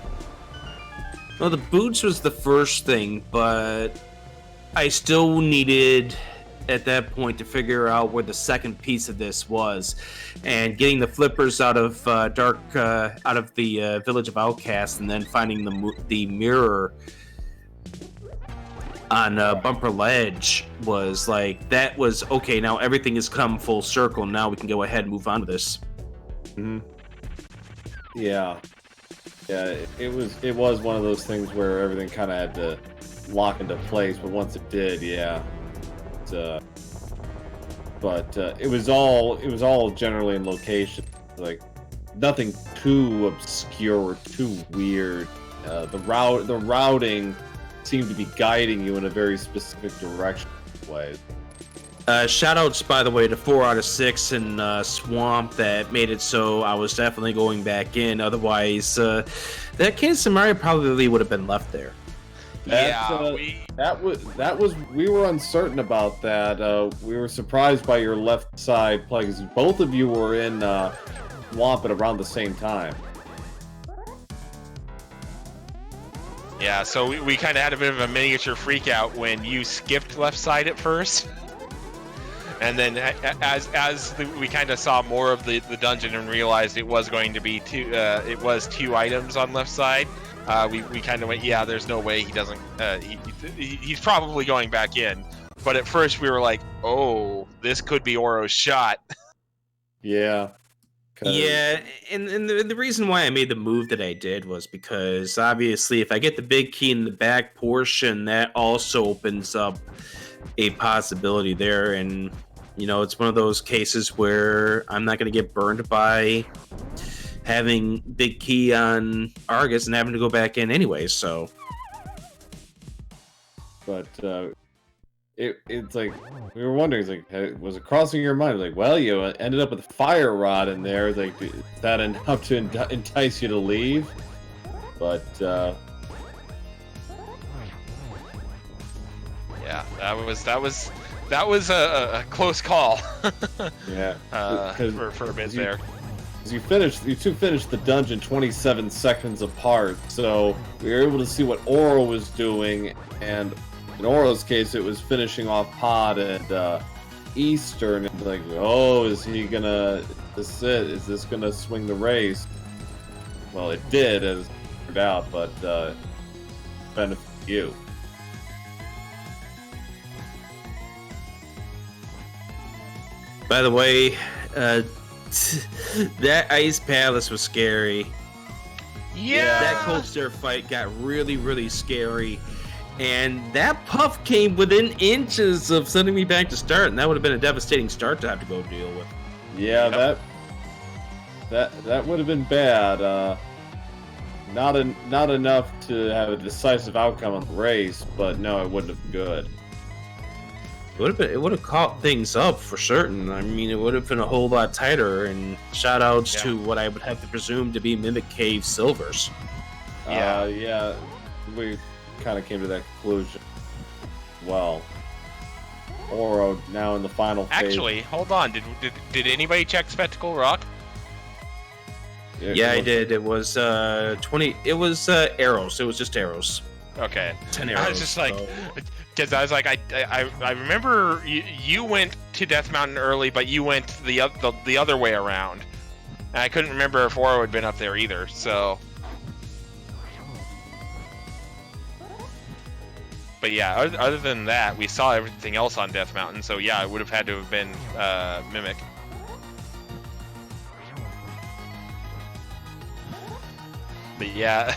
Well, the boots was the first thing, but I still needed at that point to figure out where the second piece of this was, and getting the flippers out of out of the village of outcasts, and then finding the mirror on Bumper Ledge was like, that was okay. Now everything has come full circle. Now we can go ahead and move on to this.
Mm-hmm. Yeah. It was one of those things where everything kind of had to lock into place, but once it did, yeah. But it was all generally in location, like nothing too obscure or too weird. The routing seemed to be guiding you in a very specific direction. Ways.
Shout outs, by the way, to 4 out of 6 in Swamp that made it so I was definitely going back in. Otherwise, that case of Mario probably would have been left there.
We were uncertain about that. We were surprised by your left side play because both of you were in Swamp at around the same time.
Yeah, so we kind of had a bit of a miniature freak out when you skipped left side at first. And then as we kind of saw more of the dungeon and realized it was going to be two items on left side, we kind of went, yeah, there's no way he doesn't, he's probably going back in. But at first we were like, oh, this could be Oro's shot.
Yeah.
Yeah, and the reason why I made the move that I did was because obviously if I get the big key in the back portion, that also opens up a possibility there. And, you know, it's one of those cases where I'm not going to get burned by having big key on Argus and having to go back in anyway, so.
But it's like, we were wondering, it's like, was it crossing your mind? Like, well, you ended up with a fire rod in there. Like, is that enough to entice you to leave? But,
yeah, that was a close call.
Yeah,
for a bit there.
You two finished the dungeon 27 seconds apart, so we were able to see what Oro was doing, and in Oro's case, it was finishing off Pod and Eastern. And like, oh, is this gonna swing the race? Well, it did, as it turned out, but benefit you.
By the way, that Ice Palace was scary.
Yeah!
That Cold Stare fight got really, really scary. And that puff came within inches of sending me back to start, and that would have been a devastating start to have to go deal with.
Yeah, yep. that would have been bad. Not enough to have a decisive outcome on the race, but no, it wouldn't have been good.
It would have caught things up for certain. I mean, it would have been a whole lot tighter. And shout outs to what I would have to presume to be Mimic Cave Silvers.
Yeah, we kind of came to that conclusion. Well, Oro now in the final phase.
Actually, hold on. Did anybody check Spectacle Rock?
Yeah, I did. It was 20. It was arrows. It was just arrows.
Okay.
10 arrows.
I was just like, because I was like, I remember you went to Death Mountain early, but you went the other way around, and I couldn't remember if Oro had been up there either. So, but yeah, other than that, we saw everything else on Death Mountain. So yeah, it would have had to have been Mimic. But yeah,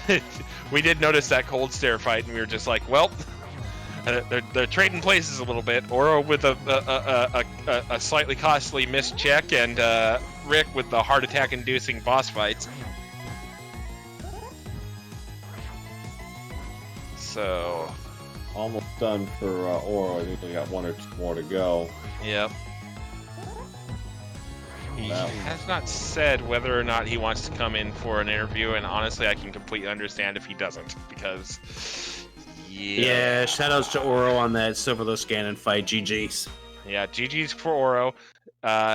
we did notice that Cold Stare fight, and we were just like, well, they're trading places a little bit. Oro with a slightly costly missed check, and Rick with the heart attack-inducing boss fights. So,
almost done for Oro. I think we got one or two more to go.
Yep. He
Wow.
has not said whether or not he wants to come in for an interview, and honestly, I can completely understand if he doesn't, because
Yeah, shoutouts to Oro on that Silverless Ganon fight. GG's.
Yeah, GG's for Oro.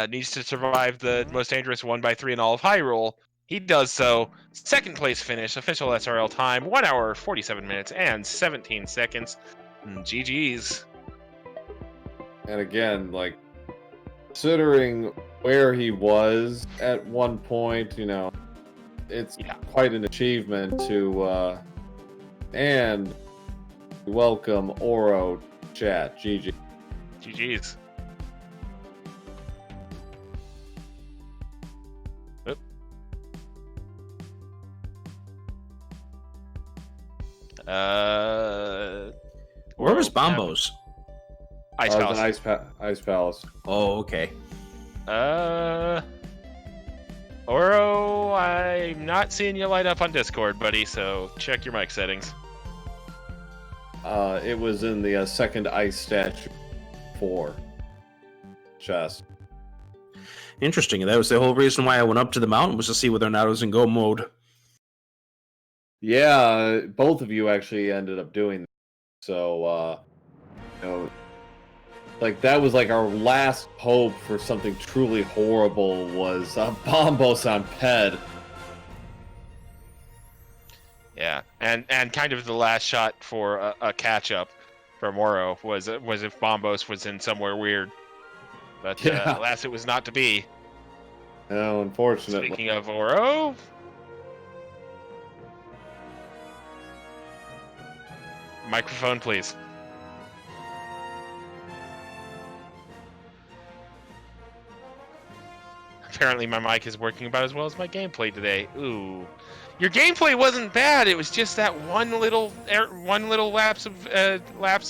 Needs to survive the most dangerous 1x3 in all of Hyrule. He does so. Second place finish, official SRL time, 1 hour, 47 minutes, and 17 seconds. GG's.
And again, like, considering where he was at one point, it's quite an achievement to, and welcome Oro chat. GG.
GG's. Oop.
Where was Bombos?
Ice Palace.
Ice Palace.
Oh, okay.
Oro, I'm not seeing you light up on Discord, buddy, so check your mic settings.
It was in the second ice statue 4 chest.
Interesting. That was the whole reason why I went up to the mountain, was to see whether or not it was in go mode.
Yeah, both of you actually ended up doing that. So, like, that was like our last hope for something truly horrible was Bombos on Ped.
Yeah, and kind of the last shot for a catch-up for Moro was if Bombos was in somewhere weird. But alas, it was not to be.
No, unfortunately.
Speaking of Oro... Microphone, please. Apparently my mic is working about as well as my gameplay today. Ooh. Your gameplay wasn't bad. It was just that one little lapse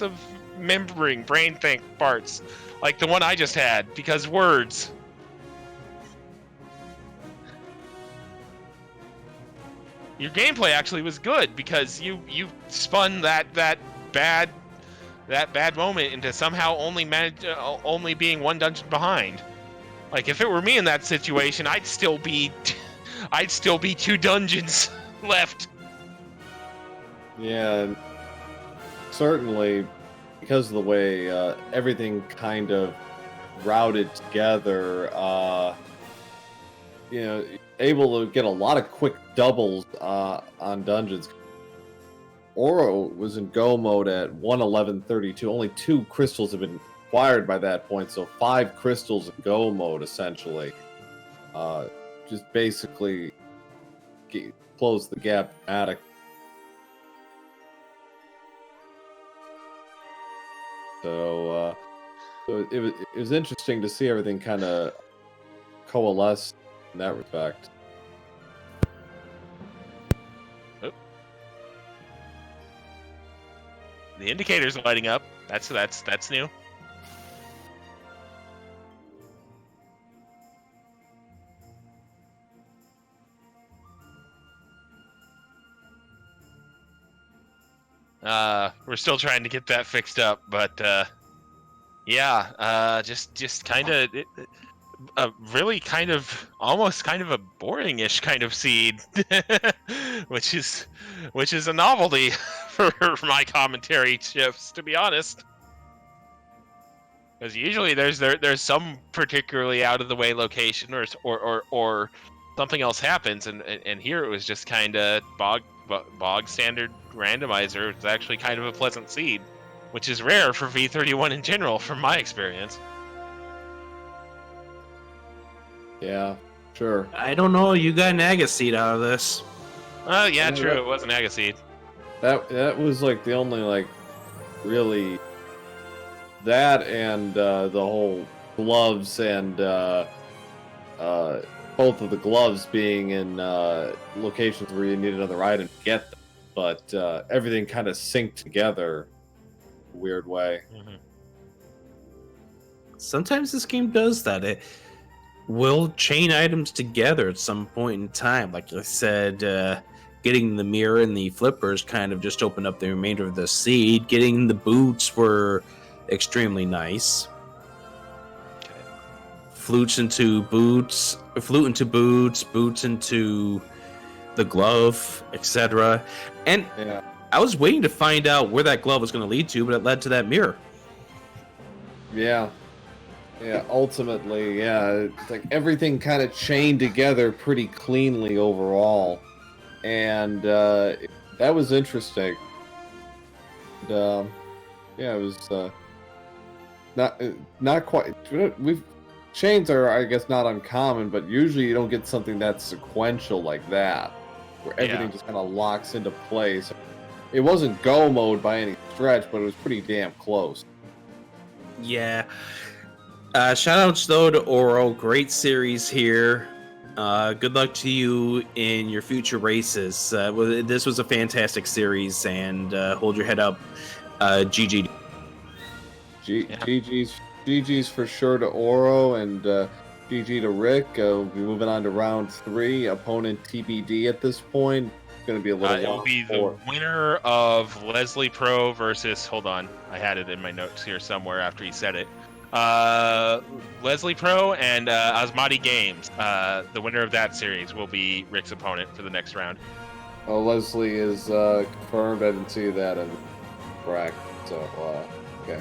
of remembering brain think parts, like the one I just had, because words. Your gameplay actually was good because you spun that bad moment into somehow only being one dungeon behind. Like, if it were me in that situation, I'd still be 2 dungeons left.
Yeah, certainly, because of the way everything kind of routed together, able to get a lot of quick doubles on dungeons. Oro was in go mode at 1:11:32. Only 2 crystals have been acquired by that point, so 5 crystals in go mode essentially. Just basically close the gap dramatically. So it was interesting to see everything kind of coalesce in that respect.
Oh. The indicator's lighting up. That's new. We're still trying to get that fixed up, but just kind of really kind of almost kind of a boring-ish kind of seed, which is a novelty for my commentary shifts, to be honest. Because usually there's some particularly out of the way location or something else happens, and here it was just kind of bog standard randomizer. It's actually kind of a pleasant seed, which is rare for V31 in general, from my experience.
Yeah, sure.
I don't know. You got an Agaseed out of this.
Oh yeah, true. It was an Agaseed.
That was like the only like really that and the whole gloves and both of the gloves being in locations where you need another item to get them, but everything kind of synced together in a weird way.
Mm-hmm.
Sometimes this game does that. It will chain items together at some point in time. Like I said, getting the mirror and the flippers kind of just opened up the remainder of the seed. Getting the boots were extremely nice. flutes into boots, flute into boots, boots into the glove, etc. And
Yeah.
I was waiting to find out where that glove was going to lead to, but it led to that mirror.
Yeah. Yeah, ultimately, yeah. It's like everything kind of chained together pretty cleanly overall. And that was interesting. And, yeah, it was not quite. Chains are, I guess, not uncommon, but usually you don't get something that's sequential like that, where everything just kind of locks into place. It wasn't go mode by any stretch, but it was pretty damn close.
Yeah. Shout outs though to Oro. Great series here. Good luck to you in your future races. This was a fantastic series, and hold your head up. GG.
GG's for sure to Oro, and GG to Rick. We'll be moving on to round 3. Opponent TBD at this point. It's going to be a little.
It will be the winner of Leslie Pro versus. Hold on, I had it in my notes here somewhere after he said it. Leslie Pro and Asmati Games. The winner of that series will be Rick's opponent for the next round.
Oh, Leslie is confirmed. I didn't see that in bracket. So, okay.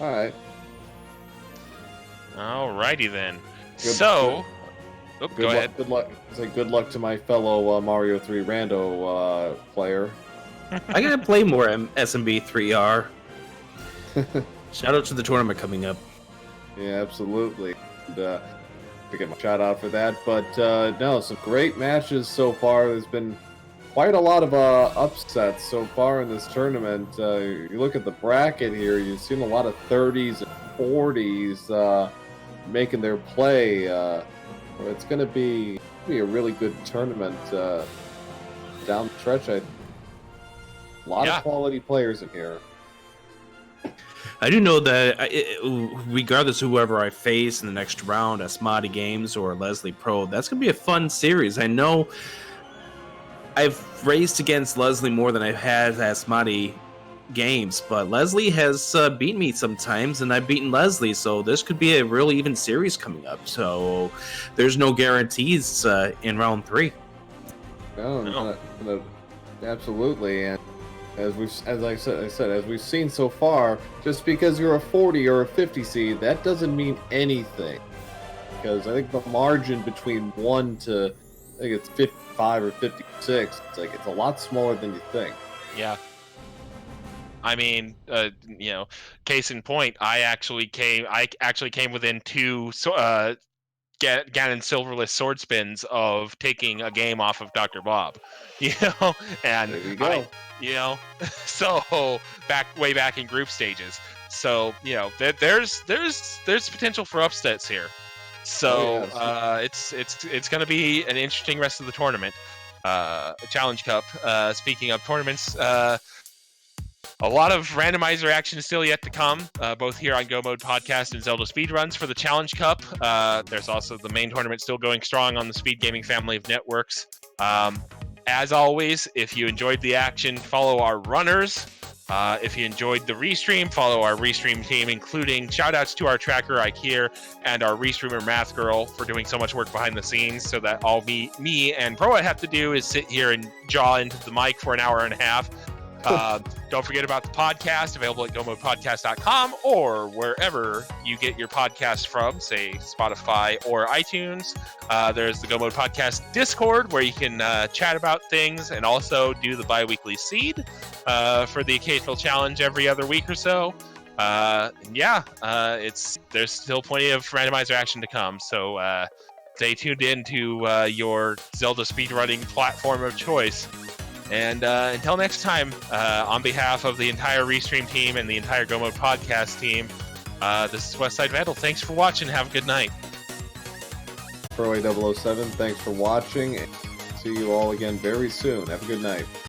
All right.
Alrighty then.
Go
ahead.
Good luck. Say good luck to my fellow Mario 3 Rando player.
I gotta play more SMB 3R. Shout out to the tournament coming up.
Yeah, absolutely. And, to get my shout out for that. But no, some great matches so far. There's been quite a lot of upsets so far in this tournament. You look at the bracket here, you've seen a lot of 30s and 40s making their play. It's going to be a really good tournament down the stretch. A lot of quality players in here.
I do know that regardless of whoever I face in the next round, Asmati Games or Leslie Pro, that's going to be a fun series. I know I've raced against Leslie more than I've had Asmati Games, but Leslie has beaten me sometimes, and I've beaten Leslie, so this could be a really even series coming up. So there's no guarantees in round 3.
No. Absolutely, and as I said, as we've seen so far, just because you're a 40 or a 50 seed, that doesn't mean anything. Because I think the margin between 1 to, I think it's 55 or 56, it's a lot smaller than you think.
Yeah. I mean, case in point, I actually came within 2 Ganon Silverless sword spins of taking a game off of Dr. Bob, and
there you go.
So way back in group stages. So there's potential for upsets here. So it's going to be an interesting rest of the tournament. Challenge Cup. Speaking of tournaments, a lot of randomizer action is still yet to come, both here on Go Mode Podcast and Zelda Speedruns for the Challenge Cup. There's also the main tournament still going strong on the Speed Gaming family of networks. As always, if you enjoyed the action, follow our runners. If you enjoyed the restream, follow our restream team, including shoutouts to our tracker Ikea and our restreamer Math Girl for doing so much work behind the scenes, so that all me and Proa have to do is sit here and jaw into the mic for an hour and a half. Don't forget about the podcast, available at gomodepodcast.com or wherever you get your podcasts from, say Spotify or iTunes. There's the Go Mode Podcast Discord, where you can chat about things and also do the bi-weekly seed for the occasional challenge every other week or so. There's still plenty of randomizer action to come, so stay tuned in to your Zelda speedrunning platform of choice. And until next time, on behalf of the entire Restream team and the entire Go Mode Podcast team, this is Westside Vandal. Thanks for watching. Have a good night.
Pro A 007, thanks for watching. See you all again very soon. Have a good night.